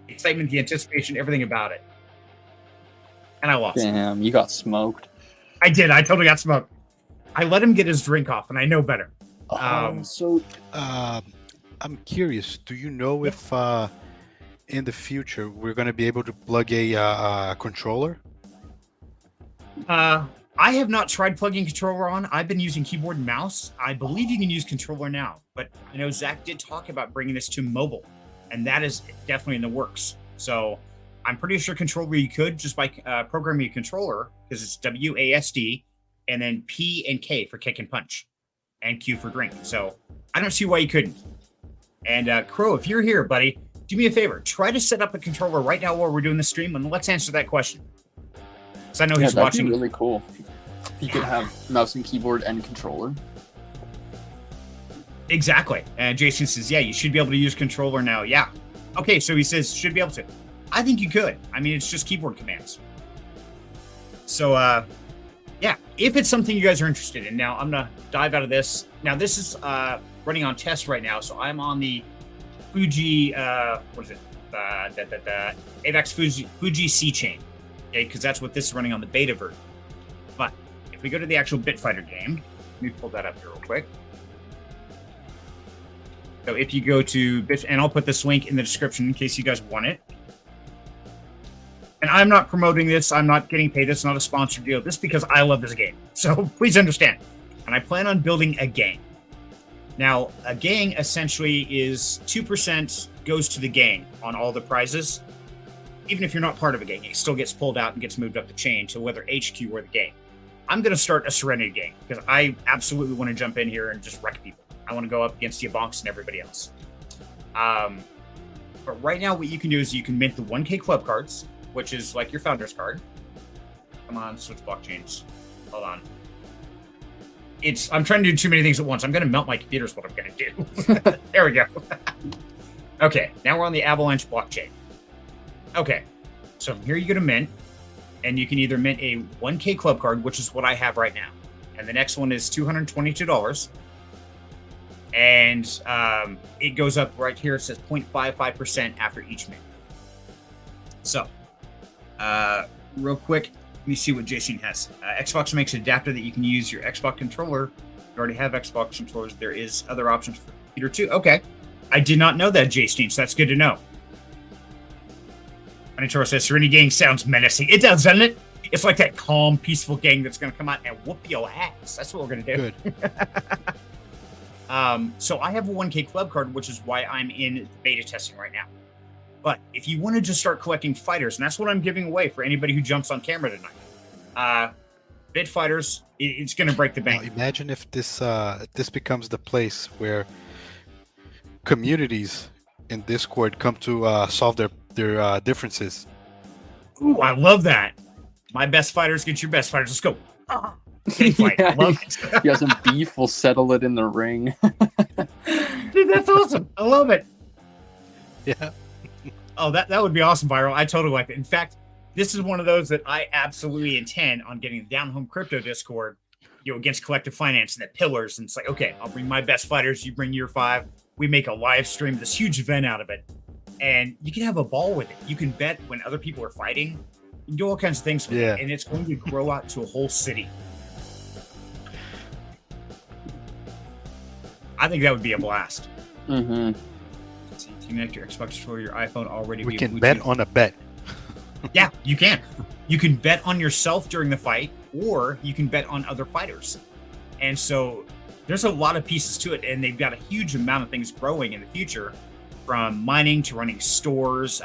the excitement, the anticipation, everything about it. And I lost. Damn, you got smoked. I did. I totally got smoked. I let him get his drink off, and I know better. I'm curious. Do you know if in the future we're going to be able to plug a controller? I have not tried plugging controller on. I've been using keyboard and mouse. I believe you can use controller now, but I know Zach did talk about bringing this to mobile, and that is definitely in the works. So I'm pretty sure controller you could just by programming a controller, because it's WASD, and then P and K for kick and punch, and Q for drink. So I don't see why you couldn't. And Crow, if you're here, buddy, do me a favor. Try to set up a controller right now while we're doing the stream, and let's answer that question. Because I know he's watching. That'd be really cool. You could have mouse and keyboard and controller. Exactly. And Jason says, yeah, you should be able to use controller now. Yeah. Okay, so he says should be able to. I think you could. I mean, it's just keyboard commands. So, yeah, if it's something you guys are interested in. Now, I'm going to dive out of this. Now, this is running on test right now, so I'm on the Fuji, what is it? AVAX Fuji C chain, okay, because that's what this is running on the beta version. But if we go to the actual Bitfighter game, let me pull that up here real quick. So if you go to Bit, and I'll put this link in the description in case you guys want it. And I'm not promoting this. I'm not getting paid. It's not a sponsored deal. This is because I love this game. So please understand. And I plan on building a gang. Now, a gang essentially is 2% goes to the gang on all the prizes. Even if you're not part of a gang, it still gets pulled out and gets moved up the chain to whether HQ or the gang. I'm going to start a Serenity gang because I absolutely want to jump in here and just wreck people. I want to go up against the Yabonks and everybody else. But right now, what you can do is you can mint the 1K club cards, which is like your founder's card. Come on, switch blockchains. Hold on. I'm trying to do too many things at once. I'm going to melt my computer is what I'm going to do. There we go. Okay, now we're on the Avalanche blockchain. Okay, so here you go to mint, and you can either mint a 1K club card, which is what I have right now. And the next one is $222. and it goes up right here. It says 0.55% after each minute. So, real quick, let me see what Jason has. Xbox makes an adapter that you can use your Xbox controller. You already have Xbox controllers. There is other options for computer too. Okay, I did not know that, Jason. So that's good to know. Anitoro says Serenity Gang sounds menacing. It does, doesn't it? It's like that calm, peaceful gang that's going to come out and whoop your ass. That's what we're going to do. Good. So I have a 1K club card, which is why I'm in beta testing right now. But if you wanted to start collecting fighters, and that's what I'm giving away for anybody who jumps on camera tonight, bit fighters, it's going to break the bank. Now, imagine if this becomes the place where communities in Discord come to solve their differences. Ooh, I love that. My best fighters get your best fighters. Let's go. Gang fight. Yeah, Love it. You have some beef, we'll settle it in the ring. Dude, that's awesome. I love it. Yeah. Oh, that would be awesome, Viral. I totally like it. In fact, this is one of those that I absolutely intend on getting the Down Home Crypto Discord, against Collective Finance and the pillars. And it's like, okay, I'll bring my best fighters. You bring your 5. We make a live stream, this huge event out of it. And you can have a ball with it. You can bet when other people are fighting. You can do all kinds of things with it. And it's going to grow out to a whole city. I think that would be a blast. Mm-hmm. So you connect your Xbox controller, your iPhone already. We can bet on a bet. Yeah, you can. You can bet on yourself during the fight, or you can bet on other fighters. And so there's a lot of pieces to it, and they've got a huge amount of things growing in the future, from mining to running stores,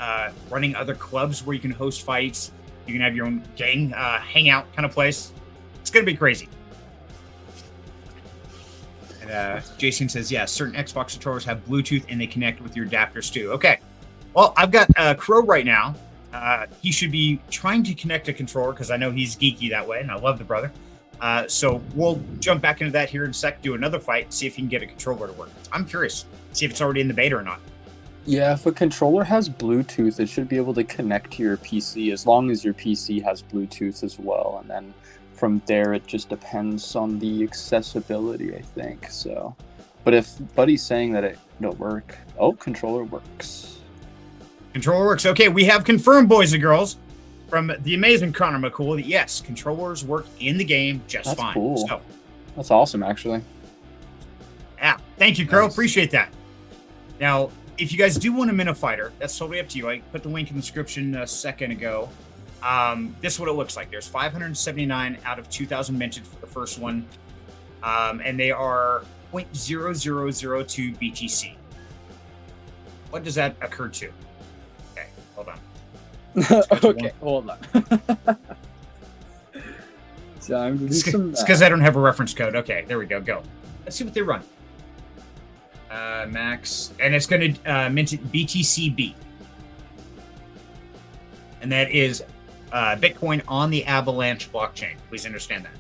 running other clubs where you can host fights. You can have your own gang hangout kind of place. It's going to be crazy. And Jason says, yeah, certain Xbox controllers have Bluetooth and they connect with your adapters too. Okay. Well, I've got Crow right now. He should be trying to connect a controller because I know he's geeky that way, and I love the brother. So we'll jump back into that here in a sec, do another fight, see if he can get a controller to work. I'm curious, see if it's already in the beta or not. Yeah, if a controller has Bluetooth, it should be able to connect to your PC as long as your PC has Bluetooth as well. And then from there, it just depends on the accessibility, I think. So, but if Buddy's saying that it don't work, controller works. Controller works. Okay, we have confirmed, boys and girls, from the amazing Connor McCool that yes, controllers work in the game just That's fine. cool. So, that's awesome, actually. yeah, thank you, Crow. Nice. Appreciate that. Now, if you guys do want to mint a fighter, that's totally up to you. I put the link in the description a second ago. This is what it looks like. There's 579 out of 2,000 minted for the first one, and they are 0.0002 BTC. What does that occur to? Okay, hold on. Okay, hold on. So I'm gonna do some It's because I don't have a reference code. Okay, there we go. Go. Let's see what they run. Max, and it's going to mint it BTCB, and that is Bitcoin on the Avalanche blockchain. Please understand that.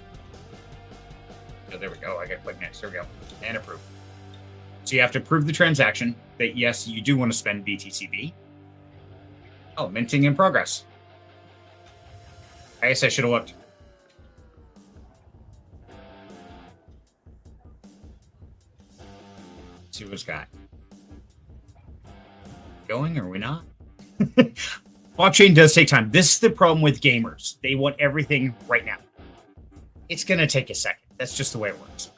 So there we go. I got to click next. There we go, and approve. So you have to approve the transaction that yes, you do want to spend BTCB. Oh, minting in progress. I guess I should have looked. See what it's got. Going, or are we not? Blockchain does take time. This is the problem with gamers. They want everything right now. It's going to take a second. That's just the way it works.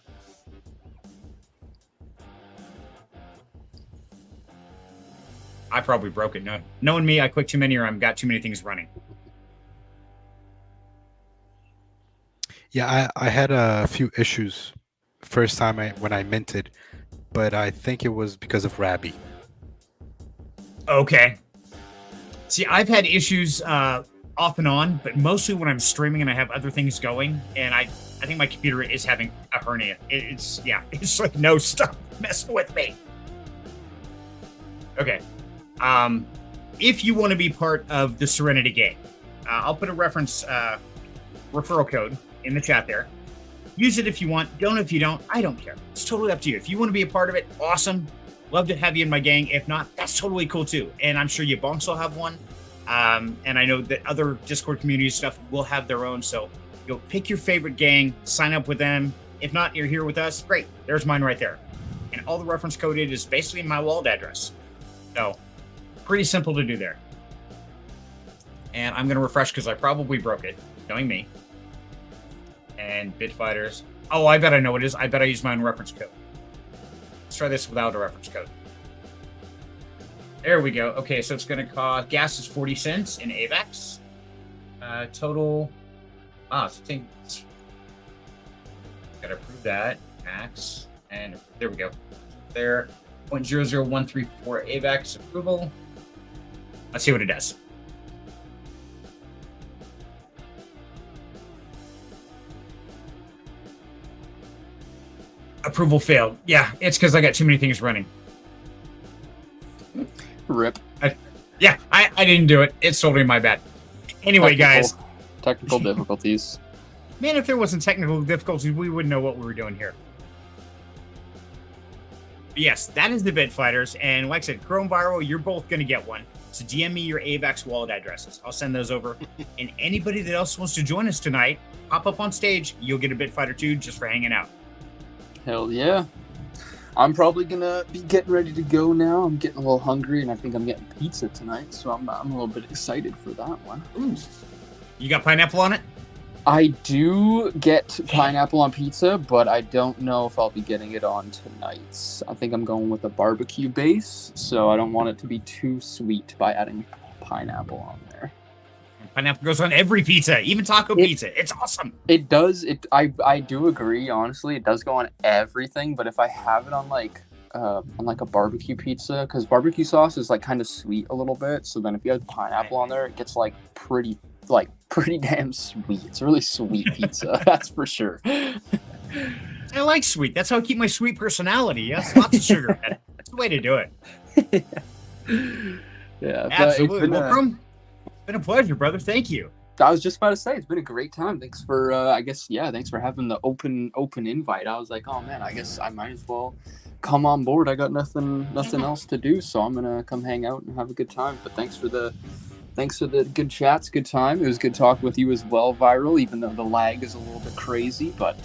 I probably broke it. No, knowing me, I clicked too many or I've got too many things running. Yeah, I had a few issues first time when I minted, but I think it was because of Rabby. Okay. See, I've had issues off and on, but mostly when I'm streaming and I have other things going, and I think my computer is having a hernia. It's like, no, stop messing with me. Okay. If you want to be part of the Serenity Gang, I'll put a reference referral code in the chat there. Use it if you want. Don't if you don't. I don't care. It's totally up to you. If you want to be a part of it, awesome. Love to have you in my gang. If not, that's totally cool too. And I'm sure you bonks will have one. And I know that other Discord community stuff will have their own. So you'll pick your favorite gang, sign up with them. If not, you're here with us. Great. There's mine right there. and all the reference code is basically my wallet address. So pretty simple to do there. And I'm going to refresh because I probably broke it, knowing me. And Bitfighters. Oh, I bet I know what it is. I bet I used my own reference code. Let's try this without a reference code. There we go. Okay, so it's going to cost, gas is 40 cents in AVAX. Total, it's got to approve that. Max, and there we go. There, 0.00134 AVAX approval. Let's see what it does. Approval failed. Yeah, it's because I got too many things running. Rip. I didn't do it. It's totally my bad. Anyway, guys. Technical difficulties. Man, if there wasn't technical difficulties, we wouldn't know what we were doing here. But yes, that is the Bitfighters. And like I said, Chrome Viral, you're both going to get one. So DM me your AVAX wallet addresses. I'll send those over. And anybody that else wants to join us tonight, pop up on stage. You'll get a Bitfighter too just for hanging out. Hell yeah. I'm probably gonna be getting ready to go now. I'm getting a little hungry, and I think I'm getting pizza tonight, so I'm a little bit excited for that one. Ooh. You got pineapple on it? I do get pineapple on pizza, but I don't know if I'll be getting it on tonight's. I think I'm going with a barbecue base, so I don't want it to be too sweet by adding pineapple on there. Pineapple goes on every pizza, even taco pizza. It's awesome. It does. I do agree. Honestly, it does go on everything. But if I have it on like a barbecue pizza, because barbecue sauce is like kind of sweet a little bit. So then if you have pineapple on there, it gets like pretty damn sweet. It's a really sweet pizza. That's for sure. I like sweet. That's how I keep my sweet personality. Yes, lots of sugar. That's the way to do it. Yeah, absolutely. Welcome. It's been a pleasure, brother. Thank you. I was just about to say, it's been a great time. Thanks for, thanks for having the open invite. I was like, oh man, I guess I might as well come on board. I got nothing else to do, so I'm gonna come hang out and have a good time. But thanks for the good chats, good time. It was good talking with you as well, Viral. Even though the lag is a little bit crazy, but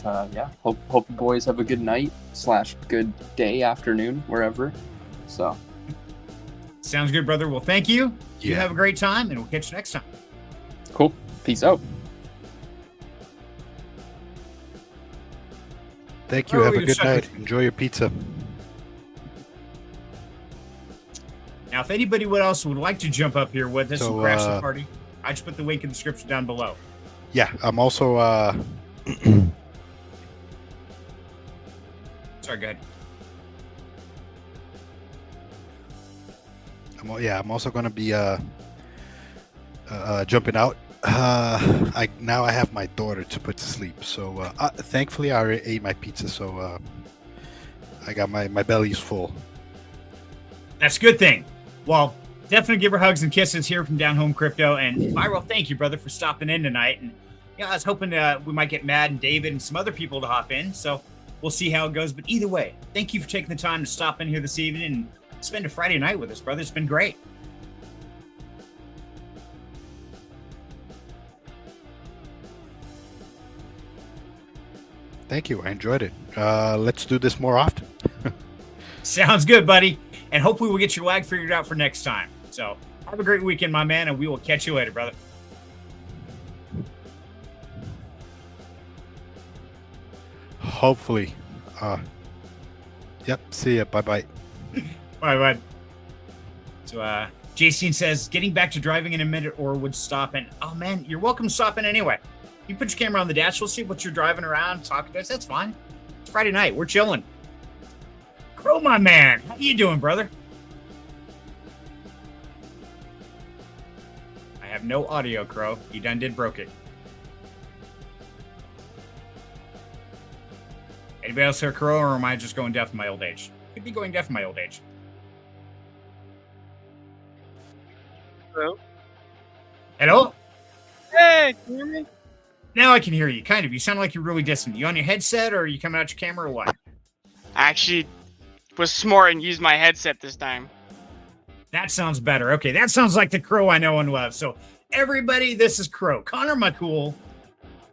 hope you boys have a good night / good day, afternoon, wherever. So, sounds good, brother. Well, thank you. Yeah. You have a great time, and we'll catch you next time. Cool. Peace out. Thank you. Have a good night. Enjoy your pizza. Now, if anybody else would like to jump up here with us and crash the party, I just put the link in the description down below. Yeah, I'm also Sorry, go ahead. I'm also going to be jumping out. I have my daughter to put to sleep, so thankfully I already ate my pizza, so I got my belly's full. That's a good thing. Well, definitely give her hugs and kisses here from Down Home Crypto. And Viral, thank you, brother, for stopping in tonight. And I was hoping we might get Matt and David and some other people to hop in, so we'll see how it goes. But either way, thank you for taking the time to stop in here this evening and spend a Friday night with us, brother. It's been great. Thank you. I enjoyed it. Let's do this more often. Sounds good, buddy. And hopefully we'll get your lag figured out for next time. So have a great weekend, my man, and we will catch you later, brother. Hopefully. Yep. See ya. Bye-bye. Bye, bud. So, Jason says, getting back to driving in a minute or would stop in. Oh, man, you're welcome to stop in anyway. You put your camera on the dash. We'll see what you're driving around, talking to us. That's fine. It's Friday night. We're chilling. Crow, my man. How you doing, brother? I have no audio, Crow. You done did broke it. Anybody else hear Crow, or am I just going deaf in my old age? Could be going deaf in my old age. Hello? Hello? Hey, can you hear me? Now I can hear you, kind of. You sound like you're really distant. You on your headset, or are you coming out your camera, or what? I actually was smart and used my headset this time. That sounds better. Okay, that sounds like the Crow I know and love. So, everybody, this is Crow. Connor McCool,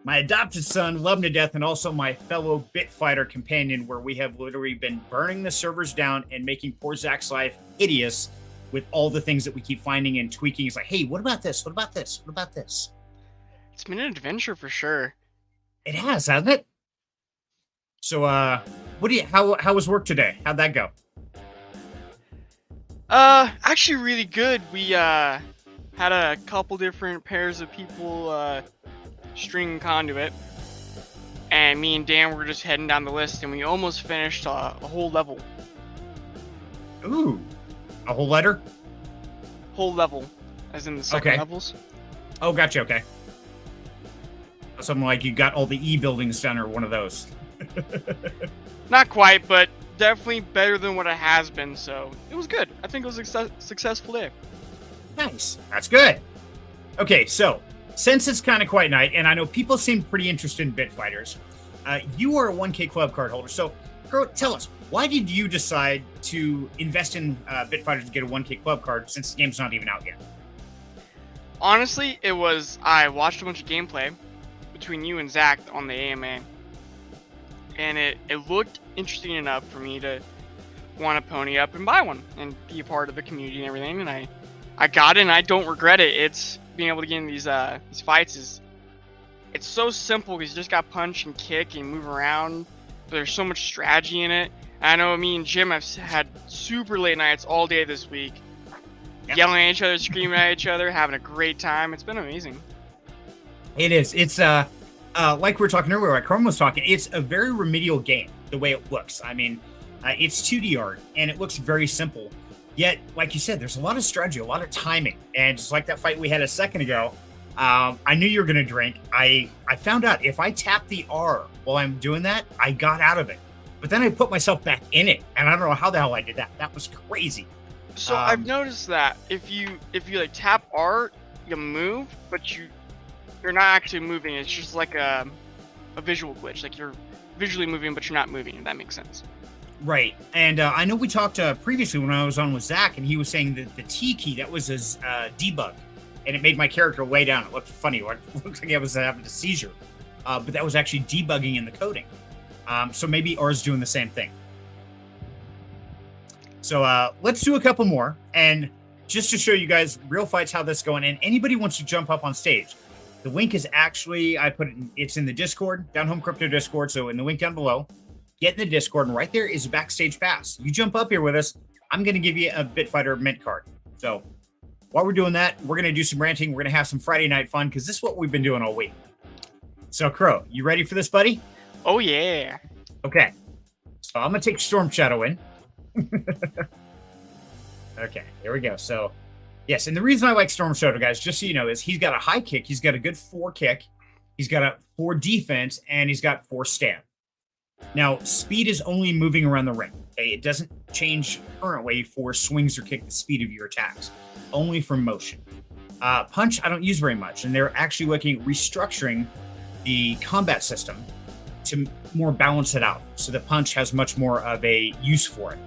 my adopted son, love him to death, and also my fellow bit fighter companion, where we have literally been burning the servers down and making poor Zach's life hideous with all the things that we keep finding and tweaking. It's like, hey, what about this? What about this? What about this? It's been an adventure for sure. It has, hasn't it? So, how was work today? How'd that go? Actually really good. We had a couple different pairs of people string conduit, and me and Dan were just heading down the list, and we almost finished a whole level. Ooh, a whole letter? Whole level, as in the second levels. Oh, gotcha. Okay. Something like you got all the E buildings done, or one of those. Not quite, but definitely better than what it has been. So it was good. I think it was a successful day. Nice. That's good. Okay, so since it's kind of quiet night, and I know people seem pretty interested in Bit Fighters, you are a 1K club card holder. So, Crow, tell us, why did you decide to invest in Bit Fighters to get a 1K club card since the game's not even out yet? Honestly, it was I watched a bunch of gameplay between you and Zach on the AMA, and it looked interesting enough for me to want to pony up and buy one and be a part of the community and everything. And I got it, and I don't regret it. It's being able to get in these fights it's so simple because you just got punch and kick and move around, but there's so much strategy in it. And I know me and Jim have had super late nights all day this week, yelling at each other, screaming at each other, having a great time. It's been amazing. It is. It's like we were talking earlier, like Chrome was talking, it's a very remedial game, the way it looks. I mean, it's 2D art, and it looks very simple. Yet, like you said, there's a lot of strategy, a lot of timing. And just like that fight we had a second ago, I knew you were going to drink. I found out if I tap the R while I'm doing that, I got out of it. But then I put myself back in it, and I don't know how the hell I did that. That was crazy. So I've noticed that if you like tap R, you move, but you're not actually moving. It's just like a visual glitch. Like you're visually moving, but you're not moving, if that makes sense. Right. And I know we talked previously when I was on with Zach, and he was saying that the T key, that was his debug. And it made my character lay down. It looked funny. It looked like I was having a seizure. But that was actually debugging in the coding. So maybe ours doing the same thing. So let's do a couple more. And just to show you guys real fights, how this is going. And anybody wants to jump up on stage, the link is actually, it's in the Discord, Down Home Crypto Discord. So in the link down below, get in the Discord, and right there is a backstage pass. You jump up here with us, I'm going to give you a Bitfighter mint card. So while we're doing that, we're going to do some ranting. We're going to have some Friday night fun, because this is what we've been doing all week. So Crow, you ready for this, buddy? Oh, yeah. Okay. So I'm going to take Storm Shadow in. Okay, here we go. So, yes, and the reason I like Storm Shadow, guys, just so you know, is he's got a high kick. He's got a good 4 kick. He's got a 4 defense, and he's got 4 stamp. Now, speed is only moving around the ring. Okay? It doesn't change currently for swings or kick the speed of your attacks. Only for motion. Punch, I don't use very much, and they're actually looking at restructuring the combat system to more balance it out, so the punch has much more of a use for it.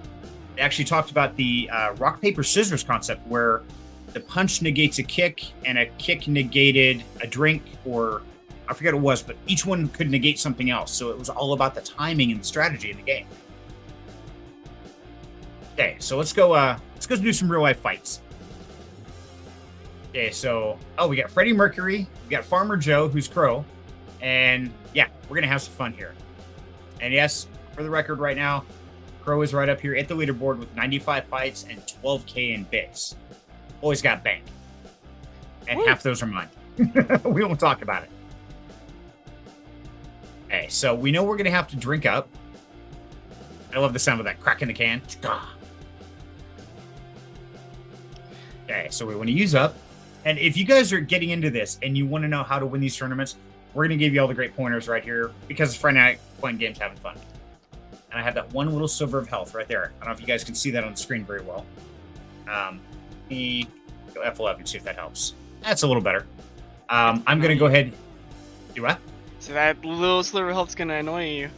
They actually talked about the rock, paper, scissors concept, where the punch negates a kick, and a kick negated a drink, or I forget what it was, but each one could negate something else. So it was all about the timing and the strategy in the game. Okay, so let's go do some real life fights. Okay, so we got Freddie Mercury, we got Farmer Joe, who's Crow, and yeah, we're gonna have some fun here. And yes, for the record, right now, Crow is right up here at the leaderboard with 95 fights and 12K in bits. Always got bank, and half those are mine. We won't talk about it. Okay, so we know we're gonna have to drink up. I love the sound of that crack in the can. Okay, so we want to use up. And if you guys are getting into this and you want to know how to win these tournaments, we're going to give you all the great pointers right here, because it's Friday night playing games, having fun. And I have that one little silver of health right there. I don't know if you guys can see that on the screen very well. Let me go F11 and see if that helps. That's a little better. I'm going to go ahead. Do what? So that little sliver of health's going to annoy you.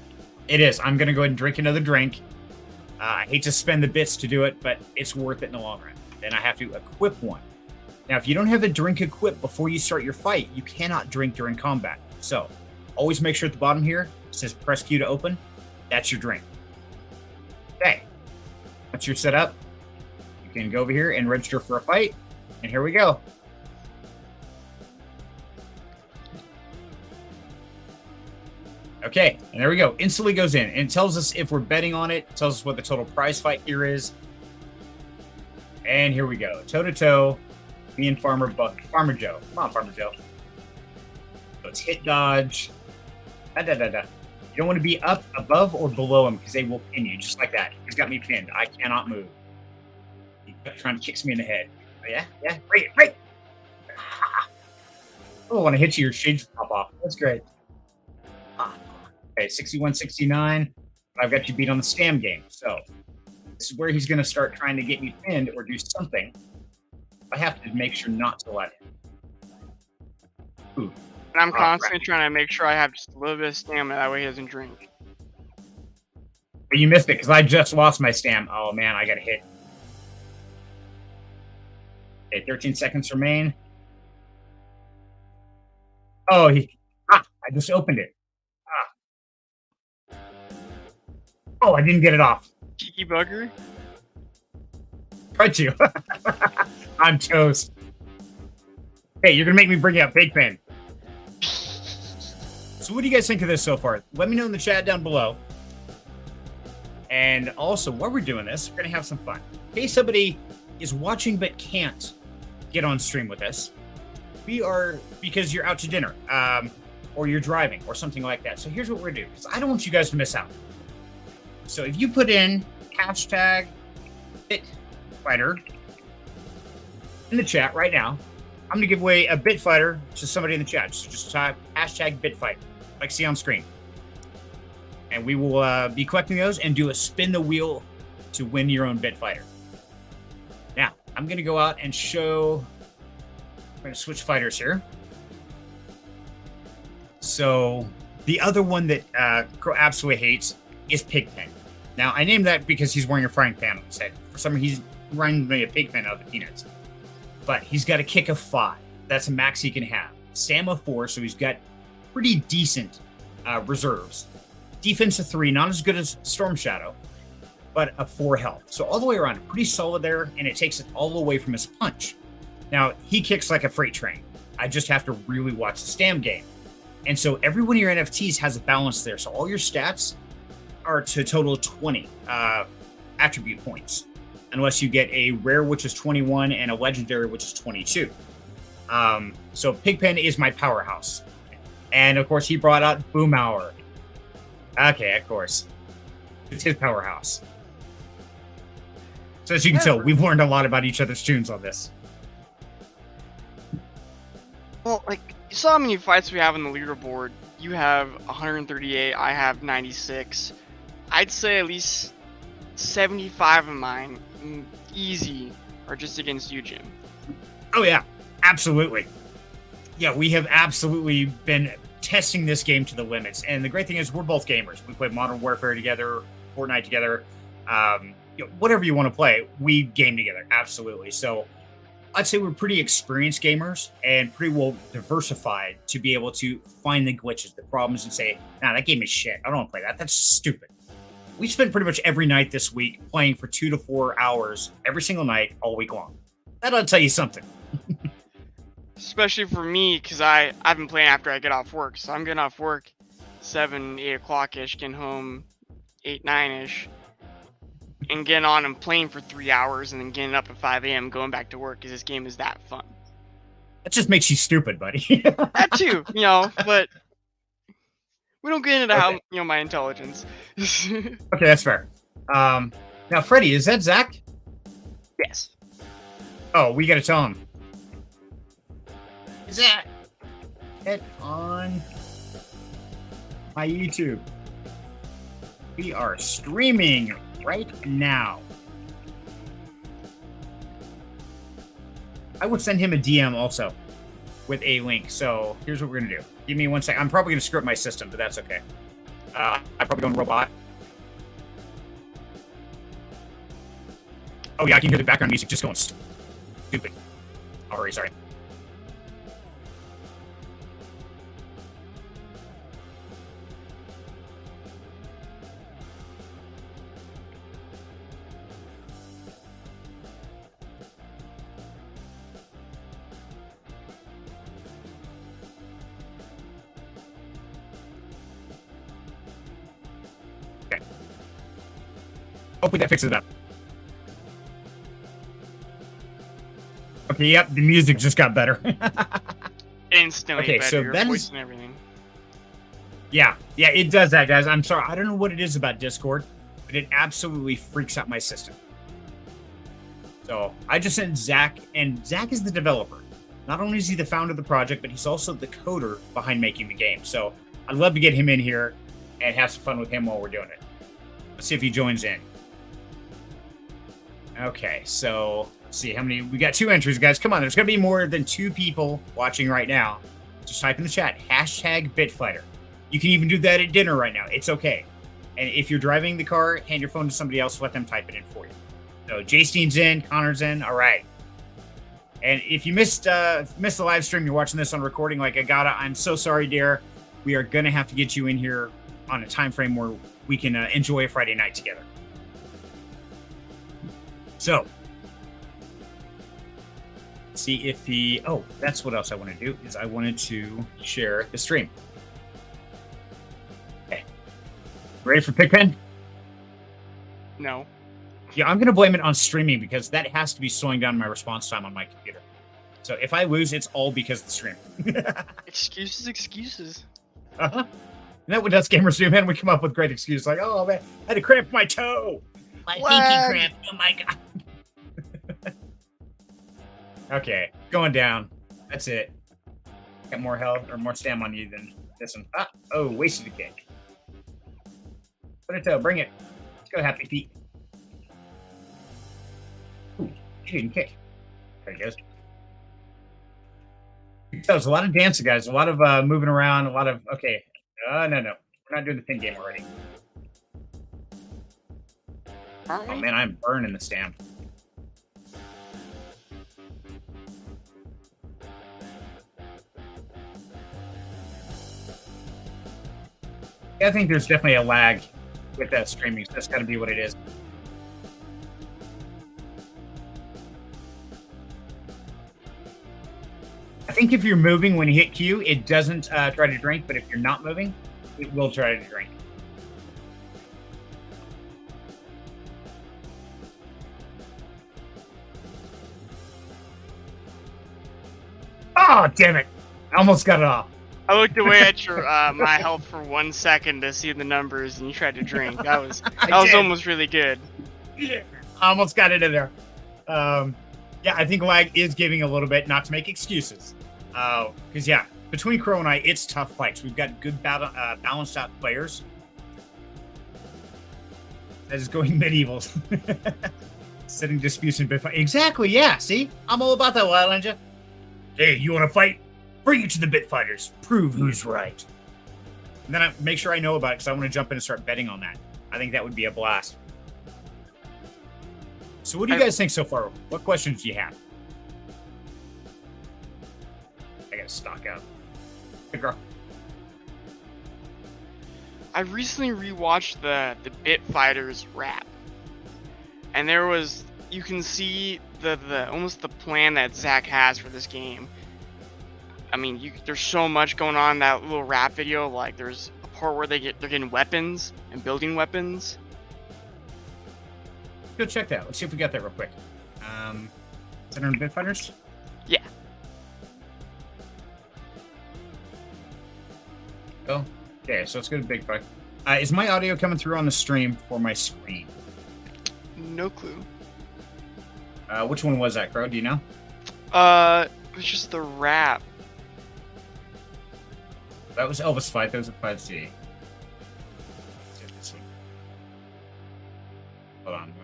It is. I'm going to go ahead and drink another drink. I hate to spend the bits to do it, but it's worth it in the long run. Then I have to equip one. Now, if you don't have a drink equipped before you start your fight, you cannot drink during combat. So Always make sure at the bottom here it says press Q to open. That's your drink. Okay. Once you're set up, you can go over here and register for a fight. And here we go. Okay, and there we go. Instantly goes in, and it tells us if we're betting on it. It tells us what the total prize fight here is. And here we go. Toe-to-toe. Me and Farmer Joe. Come on, Farmer Joe. So it's hit dodge. Da-da-da-da. You don't want to be up, above, or below him because they will pin you, just like that. He's got me pinned. I cannot move. He kept trying to kick me in the head. Oh, yeah? Right. Oh, when I hit you, your shades pop off. That's great. Okay, 61-69. I've got you beat on the Stam game. So this is where he's going to start trying to get me pinned or do something. I have to make sure not to let him. Ooh. And I'm constantly trying to make sure I have just a little bit of stamina. That way he doesn't drink. But you missed it because I just lost my stam. Oh, man, I got a hit. Okay, 13 seconds remain. Oh, I just opened it. Oh, I didn't get it off. Cheeky bugger. Tried to. I'm toast. Hey, you're going to make me bring out Pigpen. So what do you guys think of this so far? Let me know in the chat down below. And also, while we're doing this, we're going to have some fun. In case somebody is watching but can't get on stream with us, because you're out to dinner, or you're driving, or something like that. So here's what we're going to do, because I don't want you guys to miss out. So if you put in hashtag BitFighter in the chat right now, I'm going to give away a BitFighter to somebody in the chat. So just type hashtag BitFighter, like see on screen. And we will be collecting those and do a spin the wheel to win your own BitFighter. Now, I'm going to go out and show... I'm going to switch fighters here. So the other one that Crow absolutely hates is Pigpen. Now, I named that because he's wearing a frying pan on his head. For some reason, he's reminding me of Pigpen out of the Peanuts. But he's got a kick of 5. That's the max he can have. Stam of 4, so he's got pretty decent reserves. Defense of 3, not as good as Storm Shadow, but a 4 health. So all the way around, pretty solid there, and it takes it all away from his punch. Now, he kicks like a freight train. I just have to really watch the Stam game. And so every one of your NFTs has a balance there. So all your stats are to a total of 20 attribute points, unless you get a rare, which is 21, and a legendary, which is 22. So Pigpen is my powerhouse. And of course, he brought out Boomhauer. Okay, of course. It's his powerhouse. So as you can tell, we've learned a lot about each other's tunes on this. Well, like, you saw how many fights we have on the leaderboard. You have 138, I have 96. I'd say at least 75 of mine, easy, are just against you, Jim. Oh, yeah. Absolutely. Yeah, we have absolutely been testing this game to the limits. And the great thing is we're both gamers. We play Modern Warfare together, Fortnite together, whatever you want to play, we game together. Absolutely. So I'd say we're pretty experienced gamers and pretty well diversified to be able to find the glitches, the problems, and say, nah, that game is shit. I don't want to play that. That's stupid. We spent pretty much every night this week playing for 2 to 4 hours every single night all week long. That'll tell you something. Especially for me, because I've been playing after I get off work. So I'm getting off work 7, 8 o'clock-ish, getting home 8, 9-ish. And getting on and playing for 3 hours and then getting up at 5 a.m. going back to work because this game is that fun. That just makes you stupid, buddy. That too, but we don't get into how, my intelligence. Okay, that's fair. Now, Freddy, is that Zach? Yes. Oh, we got to tell him. Zach, get on my YouTube. We are streaming right now. I would send him a DM also with a link. So here's what we're gonna do. Give me 1 second. I'm probably gonna screw up my system, but that's okay. I'm probably going robot. Oh yeah, I can hear the background music just going stupid. Oh, sorry. Hopefully that fixes it up. Okay, yep, the music just got better. Instantly Okay, better. so Your that voice is- and everything. Yeah, it does that, guys. I'm sorry. I don't know what it is about Discord, but it absolutely freaks out my system. So I just sent Zach, and Zach is the developer. Not only is he the founder of the project, but he's also the coder behind making the game. So I'd love to get him in here and have some fun with him while we're doing it. Let's see if he joins in. Okay, so let's see how many. We got 2 entries, guys. Come on, there's going to be more than 2 people watching right now. Just type in the chat, #BitFighter. You can even do that at dinner right now. It's okay. And if you're driving the car, hand your phone to somebody else, let them type it in for you. So J-Steen's in, Connor's in. All right. And if you missed the live stream, you're watching this on recording like Agata, I'm so sorry, dear. We are going to have to get you in here on a time frame where we can enjoy a Friday night together. So, see if he... Oh, that's what else I want to do, is I wanted to share the stream. Okay. Ready for Pigpen? No. Yeah, I'm going to blame it on streaming because that has to be slowing down my response time on my computer. So if I lose, it's all because of the stream. Excuses. Uh-huh. And that what us gamers do, man. We come up with great excuses like, oh, man, I had to cramp my toe. My pinky cramp. Oh, my God. Okay, going down. That's it. Got more health or more stam on you than this one. Ah, oh, wasted a kick. Put a toe. Bring it. Let's go, Happy Feet. Ooh, she didn't kick. There he goes. So there's a lot of dancing, guys. A lot of moving around. A lot of... Okay. No. We're not doing the pin game already. Aren't Oh, we? man, I'm burning the stamp. I think there's definitely a lag with that streaming, so that's got to be what it is. I think if you're moving when you hit Q, it doesn't try to drink, but if you're not moving, it will try to drink. Oh, damn it. I almost got it off. I looked away at your my health for 1 second to see the numbers, and you tried to drink. That was did. almost really good. Yeah, I almost got it in there. Yeah, I think lag is giving a little bit, not to make excuses. Because, yeah, between Crow and I, it's tough fights. We've got good, balanced out players. That is going medieval. Setting disputes in Bitfight. Exactly, yeah. See? I'm all about that, Wild Ninja. Hey, you want to fight? Bring it to the Bitfighters. Prove who's right. And then I make sure I know about it because I want to jump in and start betting on that. I think that would be a blast. So what do you guys think so far? What questions do you have? I gotta stock up. Hey, girl. I recently rewatched the Bit Fighters rap, and there was, you can see the almost the plan that Zach has for this game. I mean, there's so much going on in that little rap video. Like, there's a part where they're getting weapons and building weapons. Let's go check that. Let's see if we got that real quick. Is it on Bit Fighters? Yeah. Oh, okay. So let's go to Big Fight. Is my audio coming through on the stream for my screen? No clue. Which one was that, Crow? Do you know? It was just the rap. That was Elvis Fight. That was a 5C. Hold on.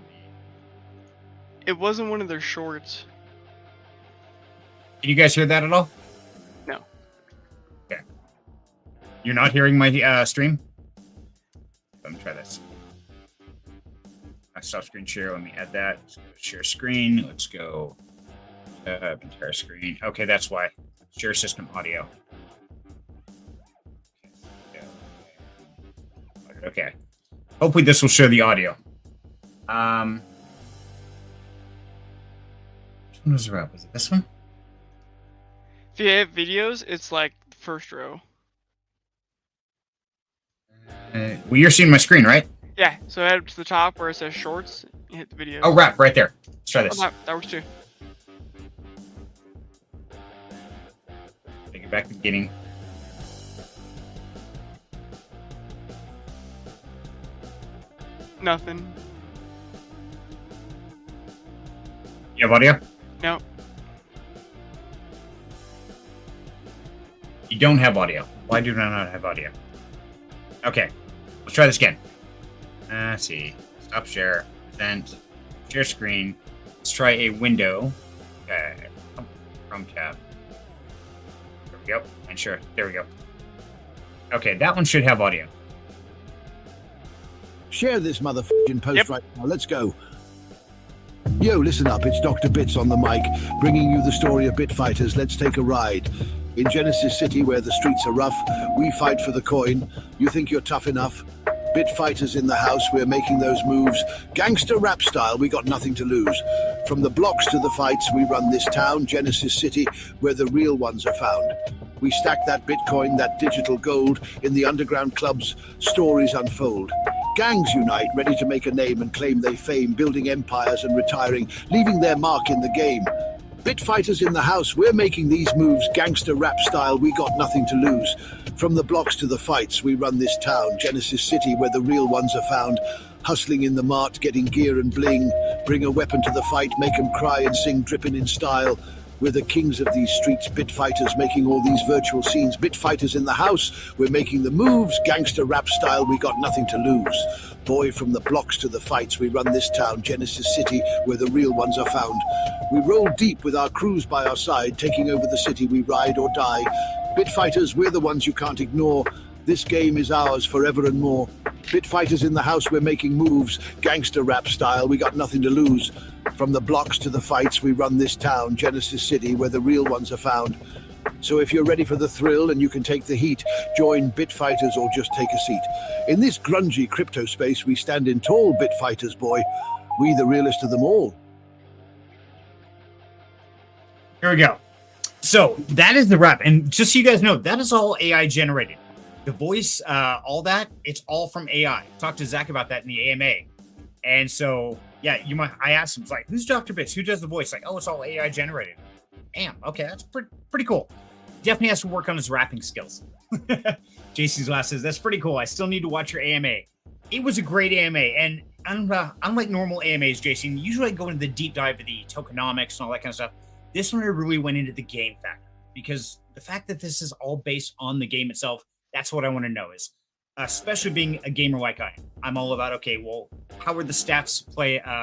It wasn't one of their shorts. Can you guys hear that at all? No. Okay. You're not hearing my stream? Let me try this. I stop screen share. Let me add that. Let's go share screen. Let's go entire screen. Okay, that's why. Share system audio. Okay. Hopefully this will show the audio. Which one was the rep? Was it this one? If you have videos, it's like the first row. Well, you're seeing my screen, right? Yeah, so head up to the top where it says shorts and hit the video. Oh, rep right there. Let's try Oh, this. that works too. Take it back to the beginning. Nothing. You have audio? No. You don't have audio. Why do I not have audio? Okay, let's try this again. Let's see. Stop share. Present. Share screen. Let's try a window. Okay. Chrome tab. There we go. And sure. There we go. Okay, that one should have audio. Share this motherfucking post Yep. right now. Let's go. Yo, listen up. It's Dr. Bits on the mic, bringing you the story of Bit Fighters. Let's take a ride. In Genesis City, where the streets are rough, we fight for the coin. You think you're tough enough? Bit Fighters in the house, we're making those moves. Gangster rap style, we got nothing to lose. From the blocks to the fights, we run this town, Genesis City, where the real ones are found. We stack that Bitcoin, that digital gold, in the underground clubs, stories unfold. Gangs unite, ready to make a name and claim their fame, building empires and retiring, leaving their mark in the game. Bit Fighters in the house, we're making these moves, gangster rap style, we got nothing to lose. From the blocks to the fights, we run this town, Genesis City, where the real ones are found. Hustling in the mart, getting gear and bling, bring a weapon to the fight, make 'em cry and sing, dripping in style. We're the kings of these streets, Bit Fighters, making all these virtual scenes. Bit Fighters in the house, we're making the moves, gangster rap style, we got nothing to lose. Boy, from the blocks to the fights, we run this town, Genesis City, where the real ones are found. We roll deep with our crews by our side, taking over the city, we ride or die. Bit Fighters, we're the ones you can't ignore. This game is ours forever and more. Bit Fighters in the house, we're making moves, gangster rap style, we got nothing to lose. From the blocks to the fights, we run this town, Genesis City, where the real ones are found. So if you're ready for the thrill and you can take the heat, join Bit Fighters or just take a seat. In this grungy crypto space, we stand in tall, Bit Fighters, boy. We the realest of them all. Here we go. So that is the rep. And just so you guys know, that is all AI generated. The voice, all that, it's all from AI. Talked to Zach about that in the AMA. And so, yeah, I asked him, it's like, who's Dr. Bits? Who does the voice? Like, oh, it's all AI generated. Damn, okay, that's pretty cool. Definitely has to work on his rapping skills. JC's last says, that's pretty cool. I still need to watch your AMA. It was a great AMA. And unlike normal AMAs, JC, usually I go into the deep dive of the tokenomics and all that kind of stuff. This one I really went into the game factor, because the fact that this is all based on the game itself, that's what I want to know is, especially being a gamer like I am. I'm all about, okay, well, how are the stats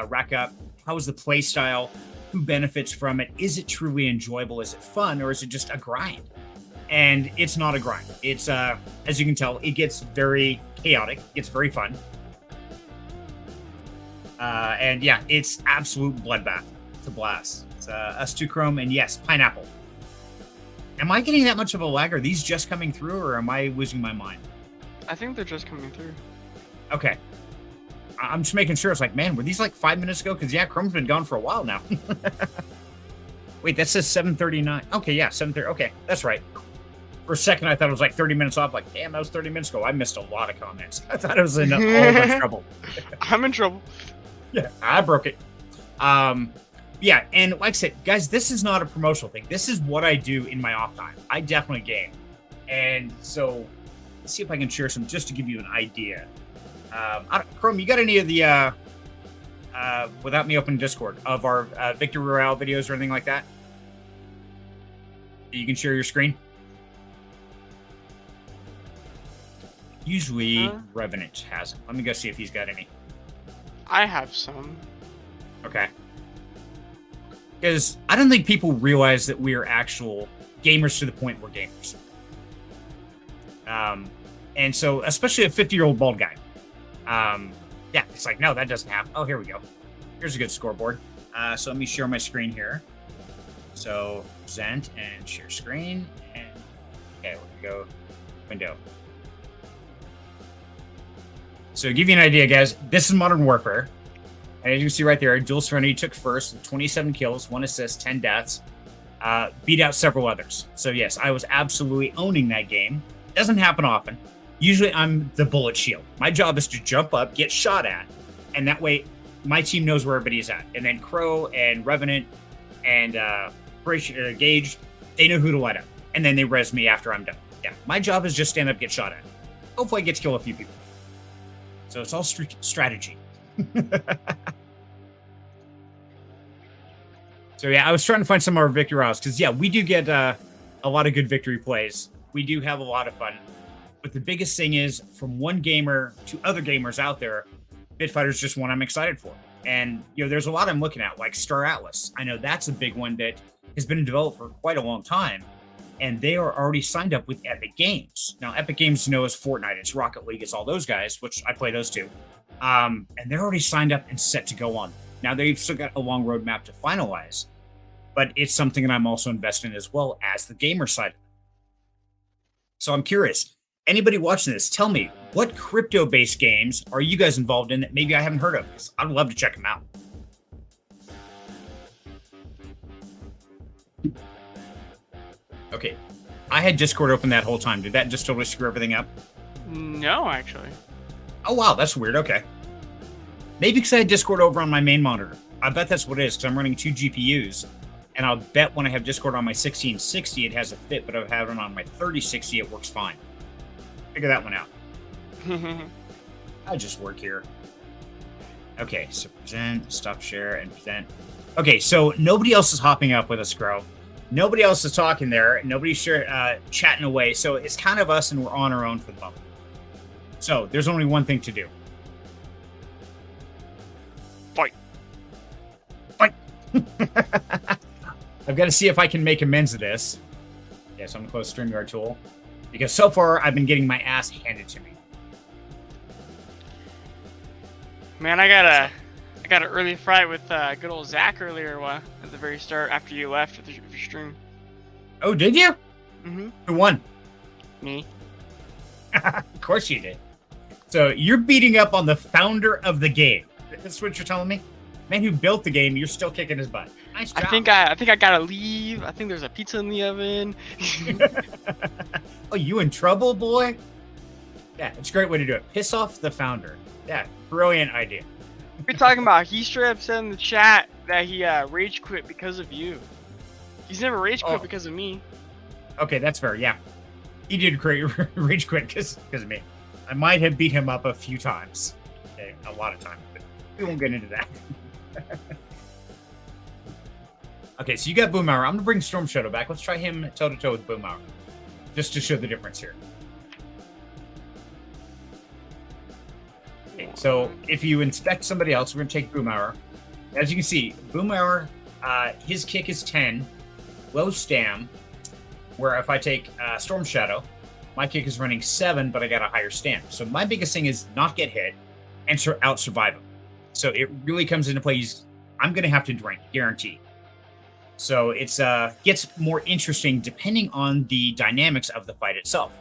rack up? How is the play style? Who benefits from it? Is it truly enjoyable? Is it fun? Or is it just a grind? And it's not a grind. It's, as you can tell, it gets very chaotic. It gets very fun. And yeah, it's absolute bloodbath. It's a blast. It's us two Chrome, and yes, Pineapple. Am I getting that much of a lag? Are these just coming through, or am I losing my mind? I think they're just coming through. Okay. I'm just making sure. It's like, man, were these like 5 minutes ago? Because, yeah, Chrome's been gone for a while now. Wait, that says 7:39. Okay, yeah, 7:30. Okay, that's right. For a second, I thought it was like 30 minutes off. Like, damn, that was 30 minutes ago. I missed a lot of comments. I thought I was in all bunch of trouble. I'm in trouble. Yeah, I broke it. Yeah, and like I said, guys, this is not a promotional thing. This is what I do in my off time. I definitely game. And so, let's see if I can share some just to give you an idea. Chrome, you got any of the, without me opening Discord, of our Victor Royale videos or anything like that? You can share your screen? Usually, Revenant has them. Let me go see if he's got any. I have some. Okay. Because I don't think people realize that we are actual gamers to the point we're gamers. And so, especially a 50-year-old bald guy. Yeah, it's like, no, that doesn't happen. Oh, here we go. Here's a good scoreboard. So let me share my screen here. So present and share screen. And okay, we'll go window. So to give you an idea, guys, this is Modern Warfare. And as you can see right there, Dual Serenity took first with 27 kills, 1 assist, 10 deaths. Beat out several others. So yes, I was absolutely owning that game. Doesn't happen often. Usually I'm the bullet shield. My job is to jump up, get shot at, and that way my team knows where everybody's at. And then Crow and Revenant and Gage, they know who to light up. And then they res me after I'm done. Yeah, my job is just stand up, get shot at. Hopefully I get to kill a few people. So it's all strategy. So yeah, I was trying to find some of our victory routes because yeah, we do get a lot of good victory plays. We do have a lot of fun. But the biggest thing is, from one gamer to other gamers out there, Bitfighter's just one I'm excited for. And there's a lot I'm looking at, like Star Atlas. I know that's a big one that has been developed for quite a long time, and they are already signed up with Epic Games. Now, Epic Games is Fortnite, it's Rocket League, it's all those guys, which I play those too. And they're already signed up and set to go on. Now, they've still got a long roadmap to finalize, but it's something that I'm also invested in as well as the gamer side. So I'm curious, anybody watching this, tell me, what crypto-based games are you guys involved in that maybe I haven't heard of? Because I'd love to check them out. Okay, I had Discord open that whole time. Did that just totally screw everything up? No, actually. Oh, wow, that's weird. Okay. Maybe because I had Discord over on my main monitor. I bet that's what it is, because I'm running 2 GPUs. And I'll bet when I have Discord on my 1660, it has a fit, but if I have it on my 3060, it works fine. Figure that one out. I just work here. Okay, so present, stop share, and present. Okay, so nobody else is hopping up with us, Grow. Nobody else is talking there. Nobody's chatting away. So it's kind of us, and we're on our own for the moment. So there's only one thing to do. Fight. Fight. I've got to see if I can make amends to this. Yeah, so I'm going to close StreamYard tool. Because so far, I've been getting my ass handed to me. Man, I got an early fight with good old Zach earlier at the very start after you left with your stream. Oh, did you? Mm-hmm. Who won? Me. Of course you did. So you're beating up on the founder of the game. That's what you're telling me? Man who built the game, you're still kicking his butt. Nice job. I think I gotta leave. I think there's a pizza in the oven. Oh, you in trouble, boy? Yeah, it's a great way to do it. Piss off the founder. Yeah, brilliant idea. You're talking about he straight up said in the chat that he rage quit because of you. He's never rage quit because of me. Okay, that's fair. Yeah, he did rage quit because of me. I might have beat him up a few times. Okay, a lot of times, but we won't get into that. Okay, so you got Boomhauer. I'm gonna bring Storm Shadow back. Let's try him toe to toe with Boomhauer, just to show the difference here. Okay, so if you inspect somebody else, we're gonna take Boomhauer. As you can see, Boomhauer, his kick is 10, low stam. Where if I take Storm Shadow, my kick is running 7, but I got a higher stam. So my biggest thing is not get hit and out survive him. So it really comes into play. I'm gonna have to drink, guaranteed. So it's gets more interesting depending on the dynamics of the fight itself.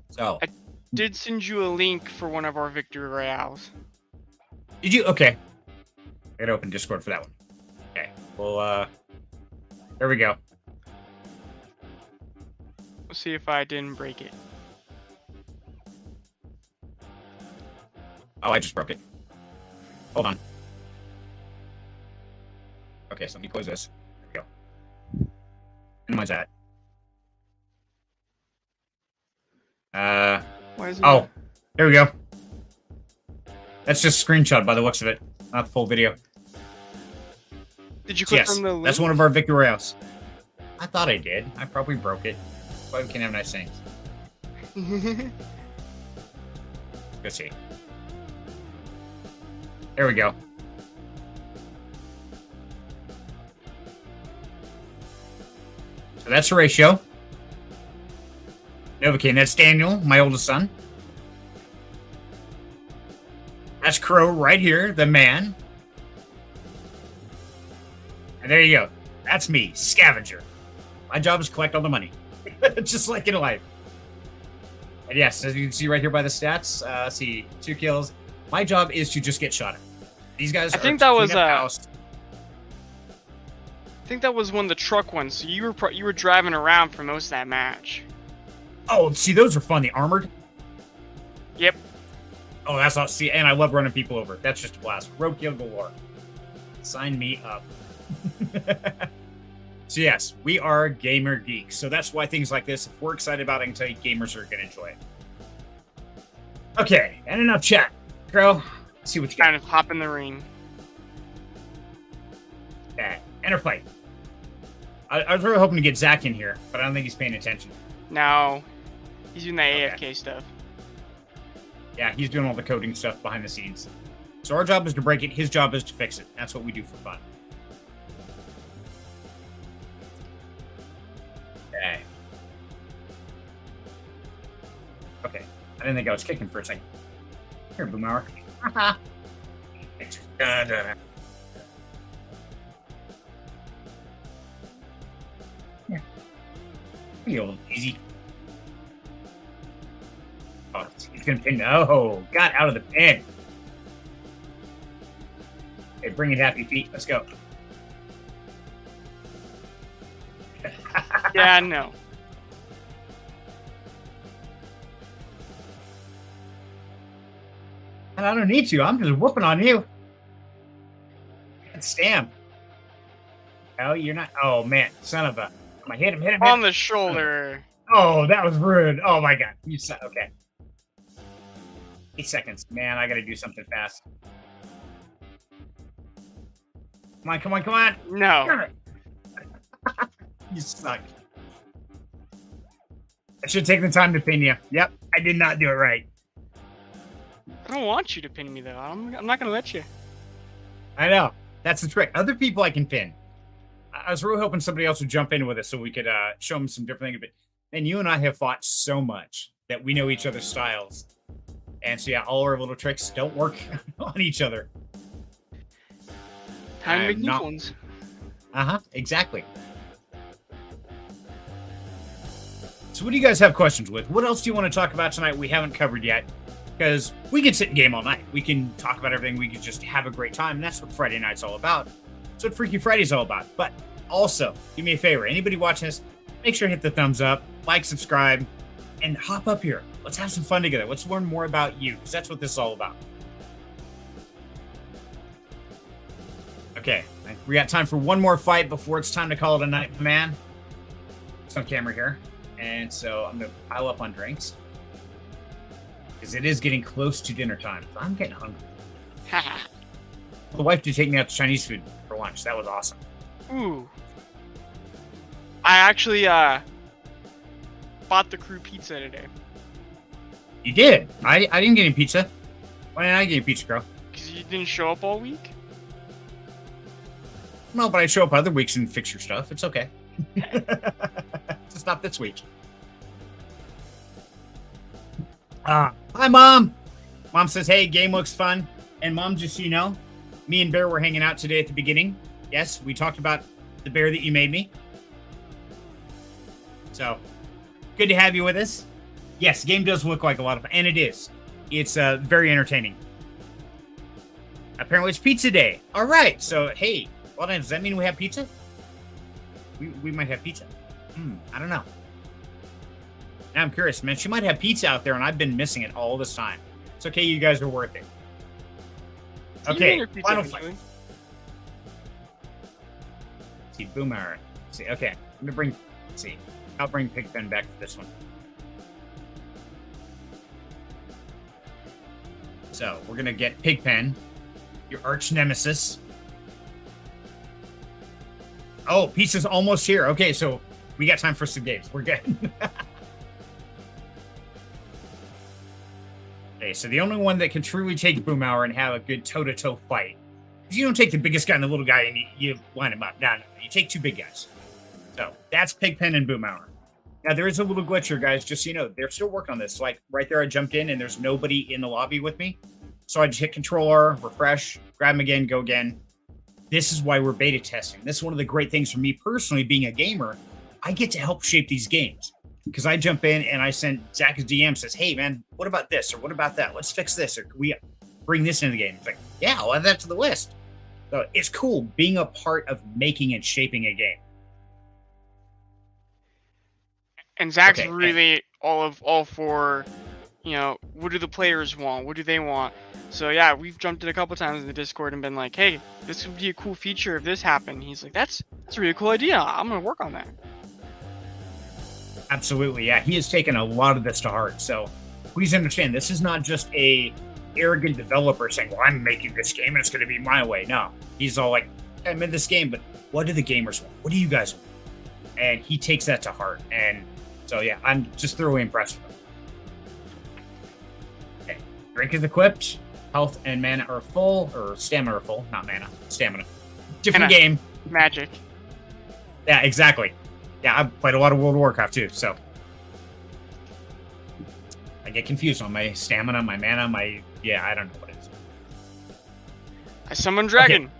So I did send you a link for one of our victory royales. Did you? Okay. I gotta open Discord for that one. Okay. Well, there we go. Let's see if I didn't break it. Oh, I just broke it. Hold on. Okay, so let me close this. There we go. Minimize that. Why is it Oh, there we go. That's just a screenshot by the looks of it, not the full video. Did you click Yes, from the link? that's one of our victory royales. I thought I did. I probably broke it. But we can have nice things. Let's see. There we go. So that's Horatio. Novocaine, that's Daniel, my oldest son. That's Crow right here, the man. And there you go. That's me, Scavenger. My job is collect all the money. Just like in life. And yes, as you can see right here by the stats, see 2 kills. My job is to just get shot at. These guys. I think that was I think that was one of the truck ones. So you were driving around for most of that match. Oh, see, those are fun. The armored. Yep. Oh, that's all. See, and I love running people over. That's just a blast. Roadkill galore. Sign me up. So yes, we are gamer geeks. So that's why things like this, if we're excited about it, I can tell you gamers are going to enjoy it. Okay, and enough chat. Crow, let's see what you got. Kind of hop in the ring. Okay, enter fight. I was really hoping to get Zach in here, but I don't think he's paying attention. No, he's doing that Okay. AFK stuff. Yeah, he's doing all the coding stuff behind the scenes. So our job is to break it. His job is to fix it. That's what we do for fun. Okay. Okay. I didn't think I was kicking for a second. Here, Boomhauer. Yeah. Real easy. Oh, he's gonna pin. Oh, got out of the pin. Okay, bring it, Happy Feet. Let's go. Yeah, no. And I don't need to. I'm just whooping on you. Stam. Oh, you're not. Oh, man. Son of a. Come on, hit him, hit him. Hit On him. the shoulder. Oh, that was rude. Oh, my God. You said, okay. 8 seconds. Man, I got to do something fast. Come on, come on, come on. No. You suck. I should take the time to pin you. Yep, I did not do it right. I don't want you to pin me, though. I'm not going to let you. I know. That's the trick. Other people I can pin. I was really hoping somebody else would jump in with us so we could show them some different things. But, and you and I have fought so much that we know each other's styles. And so, yeah, all our little tricks don't work on each other. Time to I'm make new not- ones. Uh-huh, exactly. So what do you guys have questions with? What else do you want to talk about tonight we haven't covered yet? Because we can sit and game all night. We can talk about everything. We can just have a great time. And that's what Friday night's all about. That's what Freaky Friday's all about. But also, do me a favor. Anybody watching this, make sure to hit the thumbs up, like, subscribe, and hop up here. Let's have some fun together. Let's learn more about you, because that's what this is all about. Okay, we got time for one more fight before it's time to call it a night, man. It's on camera here. And so I'm going to pile up on drinks. Because it is getting close to dinner time. So I'm getting hungry. The wife did take me out to Chinese food for lunch. That was awesome. Ooh. I actually bought the crew pizza today. You did? I didn't get any pizza. Why didn't I get any pizza, girl? Because you didn't show up all week? No, but I show up other weeks and fix your stuff. It's okay. Just not this week. Hi, Mom. Mom says, hey, game looks fun. And Mom, just so you know, me and Bear were hanging out today at the beginning. Yes, we talked about the bear that you made me. So, good to have you with us. Yes, the game does look like a lot of fun, and it is. It's very entertaining. Apparently, it's pizza day. All right, so, hey, well then, does that mean we have pizza? We might have pizza. I don't know. Now I'm curious, man. She might have pizza out there, and I've been missing it all this time. It's okay, you guys are worth it. Okay, final fight. Let's see, Boomhauer. Let's see, okay. I'm gonna bring. Let's see. I'll bring Pigpen back for this one. So we're gonna get Pigpen, your arch nemesis. Oh, pizza's almost here. Okay, so we got time for some games. We're good. Okay, so the only one that can truly take Boomhauer and have a good toe-to-toe fight. Because you don't take the biggest guy and the little guy and you line them up. No, you take two big guys. So that's Pigpen and Boomhauer. Now, there is a little glitch here, guys. Just so you know, they're still working on this. Like, right there, I jumped in, and there's nobody in the lobby with me. So I just hit Control-R, refresh, grab them again, go again. This is why we're beta testing. This is one of the great things for me personally, being a gamer. I get to help shape these games. Because I jump in and I send Zach a DM, says, hey, man, what about this? Or what about that? Let's fix this. Or can we bring this into the game? It's like, yeah, I'll add that to the list. So it's cool being a part of making and shaping a game. And Zach's Okay, really all for, what do the players want? What do they want? So yeah, we've jumped in a couple times in the Discord and been like, hey, this would be a cool feature if this happened. He's like, that's a really cool idea. I'm gonna work on that. Absolutely, yeah. He has taken a lot of this to heart. So please understand, this is not just a arrogant developer saying, well, I'm making this game and it's going to be my way. No, he's all like, I made this game, but what do the gamers want? What do you guys want? And he takes that to heart. And so, yeah, I'm just thoroughly impressed with him. Okay, drink is equipped. Health and mana are full, or stamina are full, not mana, stamina. Different game. Magic. Yeah, exactly. Yeah, I've played a lot of World of Warcraft too, so I get confused on my stamina, my mana, I don't know what it is. I summon dragon.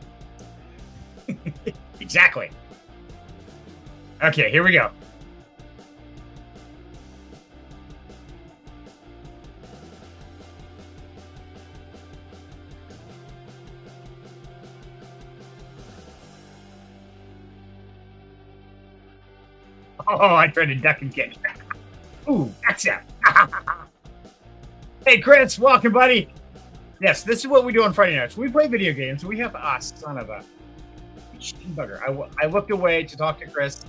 Okay. Exactly. Okay, here we go. Oh, I tried to duck and catch. Ooh, that's it. Hey, Chris, welcome, buddy. Yes, this is what we do on Friday nights. We play video games. We have son of a bugger. I looked away to talk to Chris.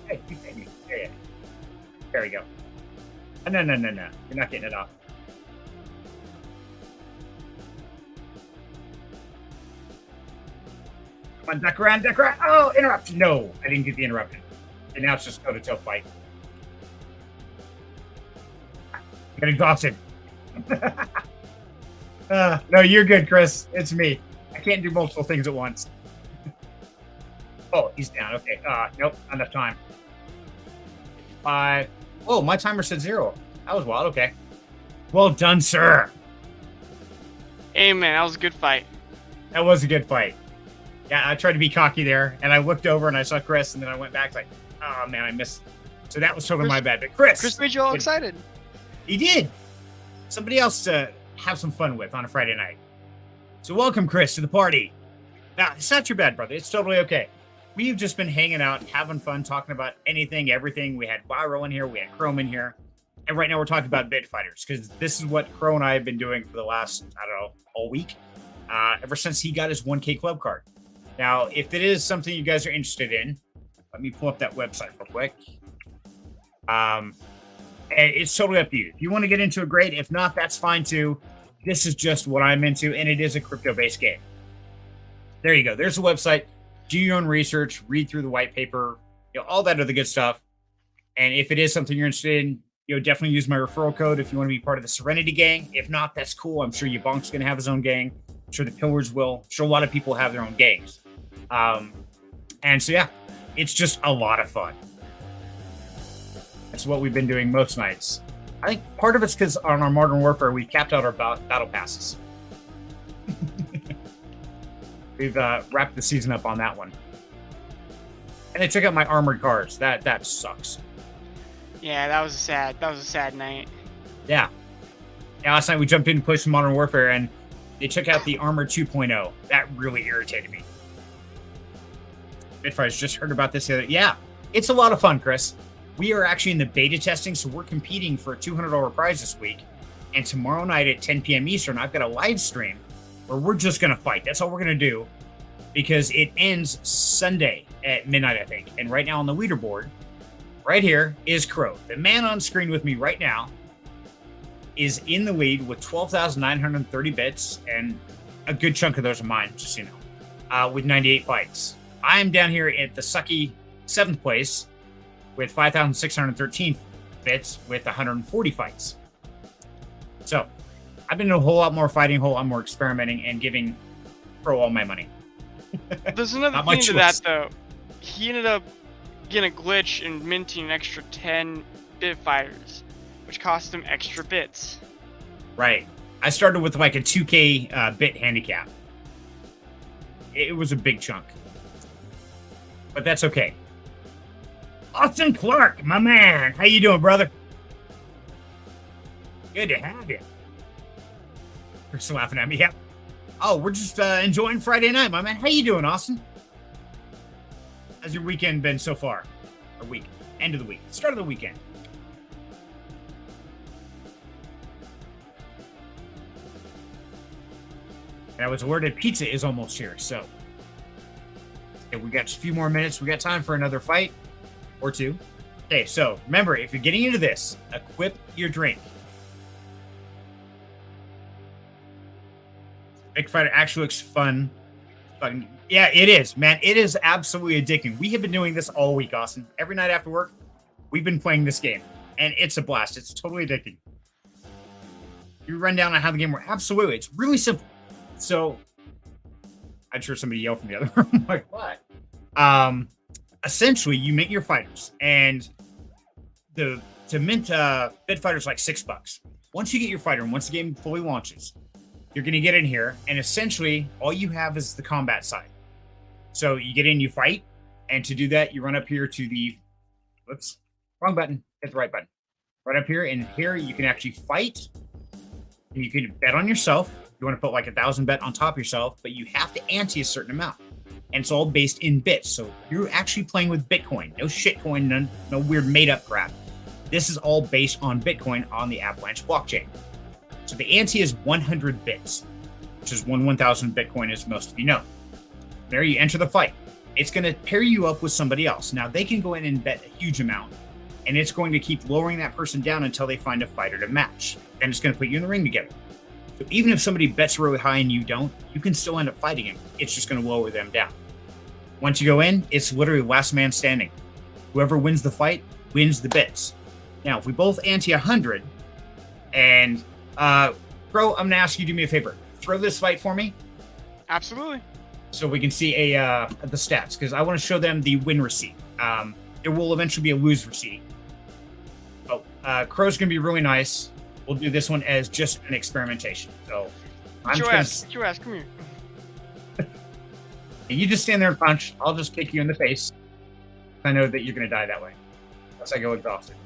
Hey, you pay me. There we go. No. You're not getting it off. Come on, duck around. Oh, interrupt. No, I didn't get the interruption. And now it's just toe-to-toe fight. Get exhausted. No, you're good, Chris. It's me. I can't do multiple things at once. Oh, he's down. Okay. Nope, not enough time. 5. Oh, my timer said 0. That was wild. Okay. Well done, sir. Hey, man, that was a good fight. That was a good fight. Yeah, I tried to be cocky there, and I looked over and I saw Chris, and then I went back like, oh man, I missed. So that was totally my bad. But Chris made you all excited. He did. Somebody else to have some fun with on a Friday night. So welcome, Chris, to the party. Now, it's not your bad, brother. It's totally okay. We've just been hanging out, having fun, talking about anything, everything. We had Byro in here. We had Chrome in here. And right now we're talking about bit fighters, because this is what Crow and I have been doing for the last, all week. Ever since he got his 1K club card. Now, if it is something you guys are interested in, let me pull up that website real quick. And it's totally up to you. If you want to get into it, great. If not, that's fine too. This is just what I'm into, and it is a crypto-based game. There you go. There's the website. Do your own research. Read through the white paper. All that other good stuff. And if it is something you're interested in, definitely use my referral code if you want to be part of the Serenity Gang. If not, that's cool. I'm sure Yabonk's going to have his own gang. I'm sure the Pillars will. I'm sure a lot of people have their own gangs. And so, yeah, it's just a lot of fun. That's what we've been doing most nights. I think part of it's because on our Modern Warfare, we capped out our battle passes. We've wrapped the season up on that one. And then check out my armored cars. That sucks. Yeah, that was a sad night. Yeah. Last night we jumped in and played some Modern Warfare, and they took out the Armor 2.0. That really irritated me. Bitfighters just heard about this the other. Yeah, it's a lot of fun, Chris. We are actually in the beta testing, so we're competing for a $200 prize this week. And tomorrow night at 10 p.m. Eastern, I've got a live stream where we're just going to fight. That's all we're going to do, because it ends Sunday at midnight, I think. And right now on the leaderboard, right here, is Crow. The man on screen with me right now is in the lead with 12,930 bits, and a good chunk of those are mine, just so you know, with 98 fights. I'm down here at the sucky 7th place with 5,613 bits with 140 fights. So I've been doing a whole lot more fighting, a whole lot more experimenting, and giving Pro all my money. There's another thing to that, though. He ended up getting a glitch and minting an extra 10 bit fighters, which cost him extra bits. Right. I started with like a 2K bit handicap. It was a big chunk. But that's okay. Austin Clark, my man. How you doing, brother? Good to have you. Chris laughing at me. Yep. Oh, we're just enjoying Friday night, my man. How you doing, Austin? How's your weekend been so far? Or week? End of the week. Start of the weekend. And I was alerted pizza is almost here. So we got a few more minutes. We got time for another fight or two. Okay, so remember, if you're getting into this, equip your drink. Big Fighter actually looks fun. Yeah, it is, man. It is absolutely addicting. We have been doing this all week, Austin. Every night after work, we've been playing this game, and it's a blast. It's totally addicting. You run down on how the game works. Absolutely, it's really simple. So, I'm sure somebody yelled from the other room. I'm like, what? Essentially, you mint your fighters, and to mint bid fighters like $6. Once you get your fighter, and once the game fully launches, you're going to get in here, and essentially, all you have is the combat side. So you get in, you fight, and to do that, you run up here to the, whoops, wrong button, hit the right button. Right up here, and here you can actually fight, and you can bet on yourself. You want to put like 1,000 bet on top of yourself, but you have to ante a certain amount. And it's all based in bits. So you're actually playing with Bitcoin. No shitcoin, no weird made-up crap. This is all based on Bitcoin on the Avalanche blockchain. So the ante is 100 bits, which is 1,000 Bitcoin, as most of you know. There you enter the fight. It's going to pair you up with somebody else. Now, they can go in and bet a huge amount, and it's going to keep lowering that person down until they find a fighter to match. And it's going to put you in the ring together. So even if somebody bets really high and you don't, you can still end up fighting him. It's just going to lower them down. Once you go in, it's literally last man standing. Whoever wins the fight wins the bits. Now, if we both ante 100, and Bro, I'm gonna ask you to do me a favor. Throw this fight for me, Absolutely. so we can see the stats, because I want to show them the win receipt. There will eventually be a lose receipt. Oh, Crow's gonna be really nice. We'll do this one as just an experimentation. So Get your ass. Get your ass. Come here. you just stand there and punch. I'll just kick you in the face. I know that you're gonna die that way, unless I go exhausted.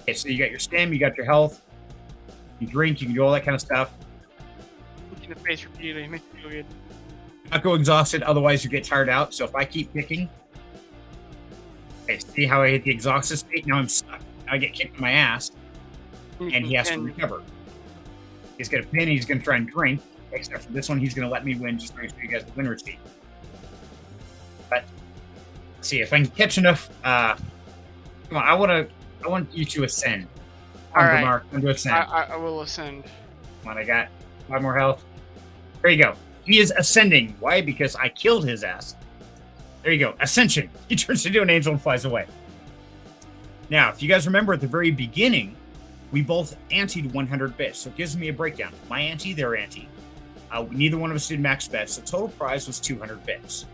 Okay, so you got your stam, you got your health. You drink, you can do all that kind of stuff. Look in the face repeatedly. It makes me feel good. Not go exhausted, otherwise you get tired out. So if I keep kicking, okay, see how I hit the exhausted state? Now I'm stuck. Now I get kicked in my ass, and he has to recover. He's gonna pin, he's gonna try and drink. Except for this one, he's gonna let me win just to show you guys the win receipt. But let's see if I can catch enough. Come on, I want you to ascend. All right. Mark, I'm to ascend. I will ascend. Come on, I got 5 more health. There you go. He is ascending. Why? Because I killed his ass. There you go. Ascension. He turns into an angel and flies away. Now, if you guys remember at the very beginning, we both anteed 100 bits. So it gives me a breakdown. My ante, their ante. Neither one of us did max bets. The total prize was 200 bits.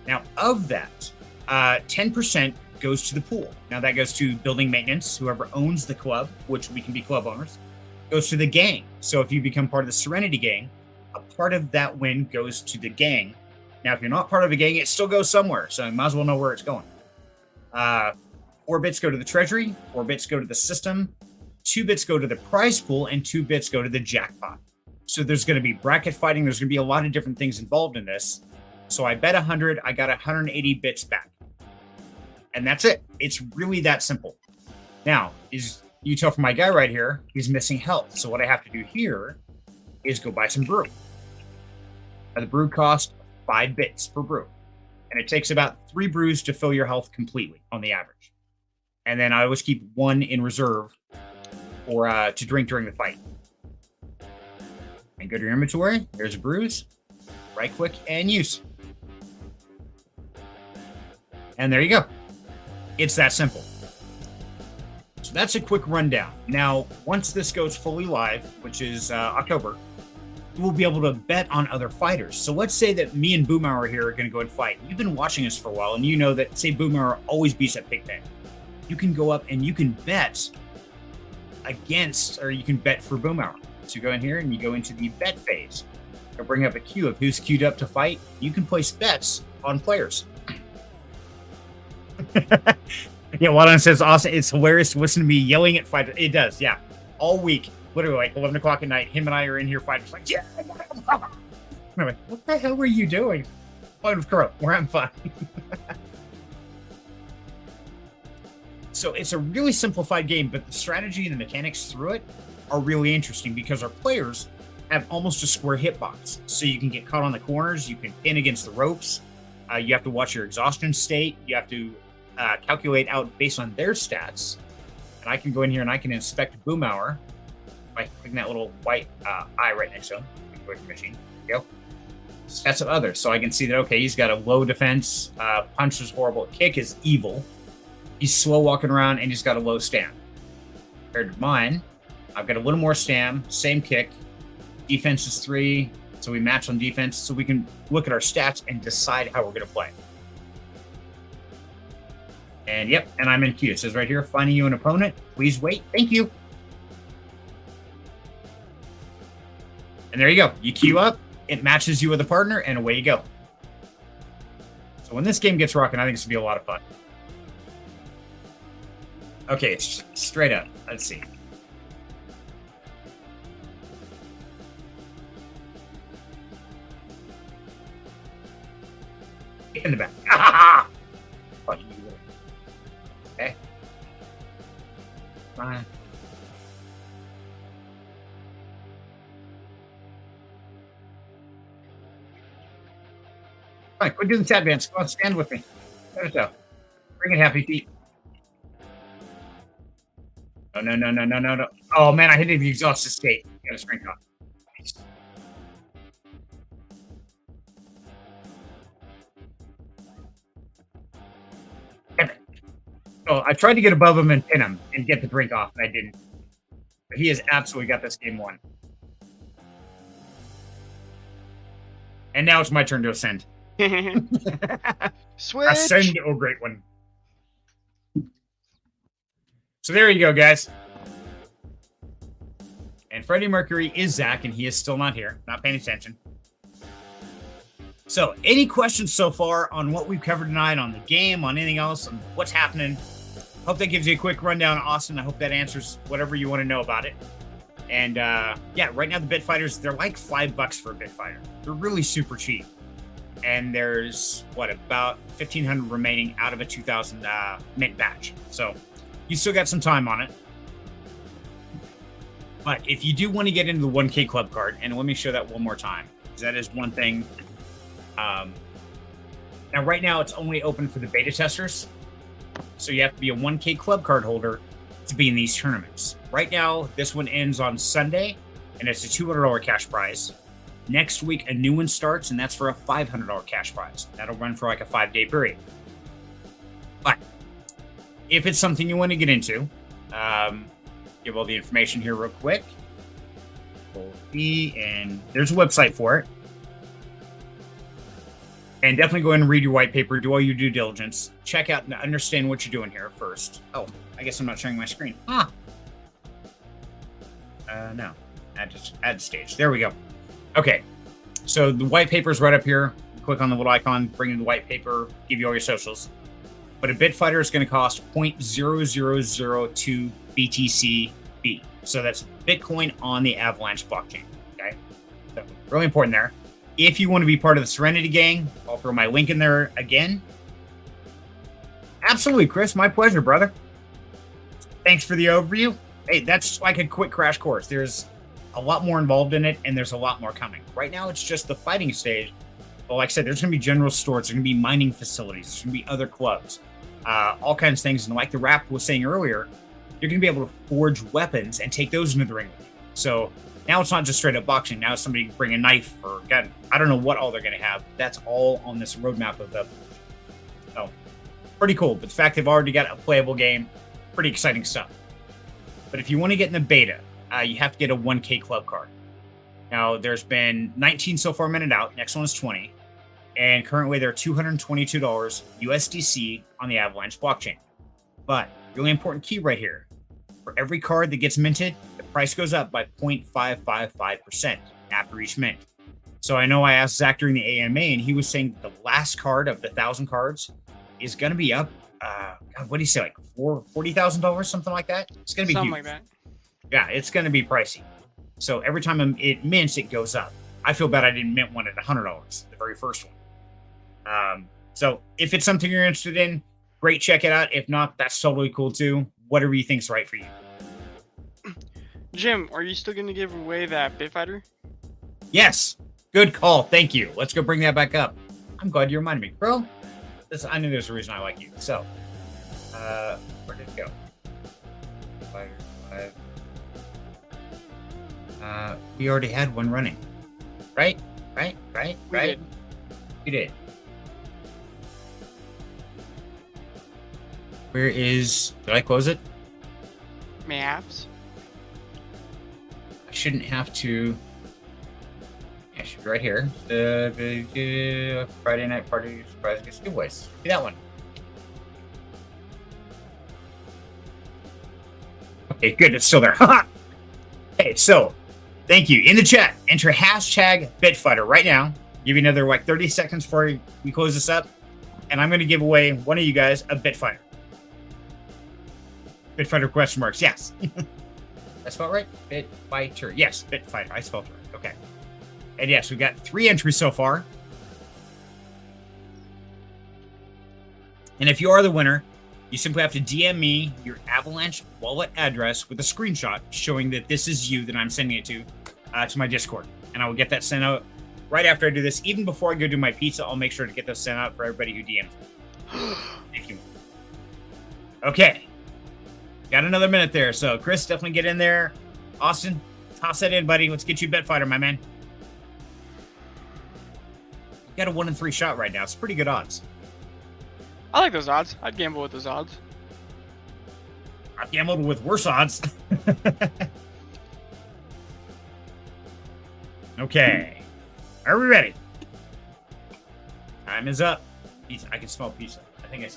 Now, of that, 10% goes to the pool. Now, that goes to building maintenance, whoever owns the club, which we can be club owners, goes to the gang. So if you become part of the Serenity Gang, a part of that win goes to the gang. Now, if you're not part of a gang, it still goes somewhere. So you might as well know where it's going. 4 bits go to the treasury, 4 bits go to the system, 2 bits go to the prize pool, and 2 bits go to the jackpot. So there's going to be bracket fighting. There's going to be a lot of different things involved in this. So I bet 100, I got 180 bits back. And that's it. It's really that simple. Now, you tell from my guy right here, he's missing health. So what I have to do here is go buy some brew. Now, the brew costs 5 bits per brew. And it takes about 3 brews to fill your health completely on the average. And then I always keep 1 in reserve for to drink during the fight. And go to your inventory. There's brews. Right click and use. And there you go. It's that simple. So that's a quick rundown. Now, once this goes fully live, which is October, we'll be able to bet on other fighters. So let's say that me and Boomauer here are going to go and fight. You've been watching us for a while, and you know that, say, Boomauer always beats that Pigpen. You can go up and you can bet against, or you can bet for Boomauer. So you go in here and you go into the bet phase. It'll bring up a queue of who's queued up to fight. You can place bets on players. Yeah, Wadon says, Austin, it's hilarious to listen to me yelling at fighters. It does, yeah. All week, literally like 11 o'clock at night, him and I are in here fighting. Like, yeah. I'm like, what the hell were you doing? Fine with Crow. We're having fun. So it's a really simplified game, but the strategy and the mechanics through it are really interesting because our players have almost a square hitbox, so you can get caught on the corners. You can pin against the ropes. You have to watch your exhaustion state. You have to calculate out based on their stats. And I can go in here and I can inspect Boomhauer by clicking that little white eye right next to him. Machine. There you go. Stats of others. So I can see that, okay, he's got a low defense. Punch is horrible. Kick is evil. He's slow walking around, and he's got a low stam. Compared to mine, I've got a little more stam, same kick. Defense is 3, so we match on defense, so we can look at our stats and decide how we're going to play. And yep, and I'm in queue. It says right here, finding you an opponent. Please wait. Thank you. And there you go. You queue up, it matches you with a partner, and away you go. So when this game gets rocking, I think it's going to be a lot of fun. Okay, straight up. Let's see. In the back. Fuck you. Okay. Fine. Fine, quit doing the sad dance. Come on, stand with me. Let us go. Bring it, happy feet. Oh, no. Oh, man, I hit the exhausted state. Got a strength on. Nice. Oh, I tried to get above him and pin him and get the drink off, and I didn't. But he has absolutely got this game won. And now it's my turn to ascend. Switch. Ascend, oh great one. So there you go, guys. And Freddie Mercury is Zach, and he is still not here. Not paying attention. So, any questions so far on what we've covered tonight, on the game, on anything else, on what's happening? Hope that gives you a quick rundown, Austin. I hope that answers whatever you want to know about it. And yeah, right now the Bit Fighters, they're like $5 for a Bit Fighter. They're really super cheap. And there's, about 1,500 remaining out of a 2,000 mint batch. So, you still got some time on it. But if you do want to get into the 1K Club card, and let me show that one more time, because that is one thing. Now, right now, it's only open for the beta testers. So you have to be a 1K Club card holder to be in these tournaments. Right now, this one ends on Sunday, and it's a $200 cash prize. Next week, a new one starts, and that's for a $500 cash prize. That'll run for like a 5-day period. But if it's something you want to get into, give all the information here real quick. And there's a website for it. And definitely go ahead and read your white paper, do all your due diligence, check out and understand what you're doing here first. Oh, I guess I'm not showing my screen. No. Add stage. There we go. Okay. So the white paper is right up here. Click on the little icon, bring in the white paper, give you all your socials. But a Bit Fighter is going to cost 0.0002 BTCB. So that's Bitcoin on the Avalanche blockchain. Okay. So really important there. If you want to be part of the Serenity Gang, I'll throw my link in there again. Absolutely, Chris. My pleasure, brother. Thanks for the overview. Hey, that's like a quick crash course. There's a lot more involved in it, and there's a lot more coming. Right now, it's just the fighting stage. But like I said, there's going to be general stores. There's going to be mining facilities. There's going to be other clubs. All kinds of things. And like the rap was saying earlier, you're going to be able to forge weapons and take those into the ring with you. So now it's not just straight up boxing. Now it's somebody can bring a knife or a gun. I don't know what all they're going to have. That's all on this roadmap of the. So pretty cool. But the fact they've already got a playable game, pretty exciting stuff. But if you want to get in the beta, you have to get a 1K Club card. Now there's been 19 so far minted out. Next one is 20. And currently they're $222 USDC on the Avalanche blockchain. But really important key right here. For every card that gets minted, the price goes up by 0.555% after each mint. So I know I asked Zach during the AMA, and he was saying that the last card of the 1,000 cards is going to be up. God, what did he say? Like $40,000, something like that. It's going to be something huge. like that. Yeah, it's going to be pricey. So every time it mints, it goes up. I feel bad I didn't mint one at $100, the very first one. So if it's something you're interested in, great, check it out. If not, that's totally cool too. Whatever you think's right for you. Jim, are you still going to give away that Bit Fighter? Yes. Good call. Thank you. Let's go bring that back up. I'm glad you reminded me. Bro, I knew there's a reason I like you. So, where did it go? Five. We already had one running. Right? We did. We did. Where is... Did I close it? Mayhaps. I shouldn't have to... Yeah, it should be right here. The Friday night party surprise gets giveaways. See that one. Okay, good. It's still there. Okay, so thank you. In the chat, enter hashtag Bitfighter right now. Give you another like 30 seconds before we close this up. And I'm going to give away one of you guys a Bitfighter. Bitfighter question marks. Yes. I spelled right? Bitfighter. Yes, Bitfighter. I spelled it right. Okay. And yes, we've got 3 entries so far. And if you are the winner, you simply have to DM me your Avalanche wallet address with a screenshot showing that this is you that I'm sending it to my Discord. And I will get that sent out right after I do this. Even before I go do my pizza, I'll make sure to get those sent out for everybody who DMs me. Thank you. Okay. Got another minute there. So, Chris, definitely get in there. Austin, toss that in, buddy. Let's get you Bitfighter, my man. You got a 1 in 3 shot right now. It's pretty good odds. I like those odds. I'd gamble with those odds. I've gambled with worse odds. Okay. Are we ready? Time is up. Pizza. I can smell pizza. I think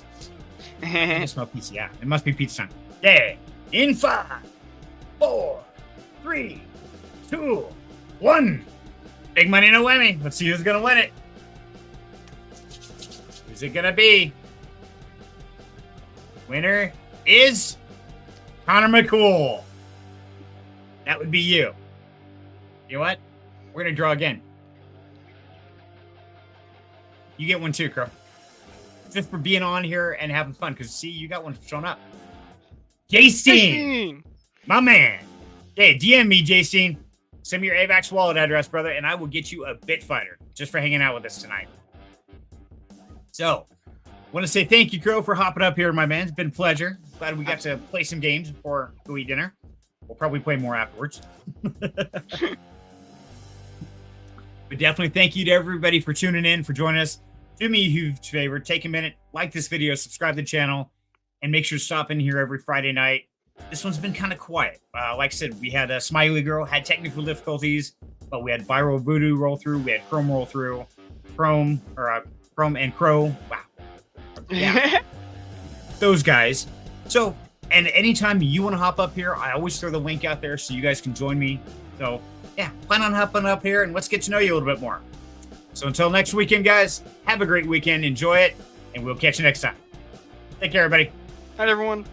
I can smell pizza. Yeah, it must be pizza time. Yeah. In 5, 4, 3, 2, 1. Big money, no whammy. Let's see who's gonna win it. Who's it gonna be? Winner is Connor McCool. That would be you. You know what? We're gonna draw again. You get one too, Crow. Just for being on here and having fun. Because see, you got one showing up. J-Steen, my man. Hey, DM me, J-Steen. Send me your AVAX wallet address, brother, and I will get you a Bitfighter just for hanging out with us tonight. So, want to say thank you, Crow, for hopping up here, my man. It's been a pleasure. Glad we got to play some games before we eat dinner. We'll probably play more afterwards. But definitely thank you to everybody for tuning in, for joining us. Do me a huge favor. Take a minute, like this video, subscribe to the channel, and make sure to stop in here every Friday night. This one's been kind of quiet. Like I said, we had a Smiley Girl, had technical difficulties, but we had Viral Voodoo roll through. We had Chrome roll through. Chrome and Crow. Wow. Yeah. Those guys. So, and anytime you want to hop up here, I always throw the link out there so you guys can join me. So, yeah, plan on hopping up here and let's get to know you a little bit more. So until next weekend, guys, have a great weekend. Enjoy it, and we'll catch you next time. Take care, everybody. Night, everyone.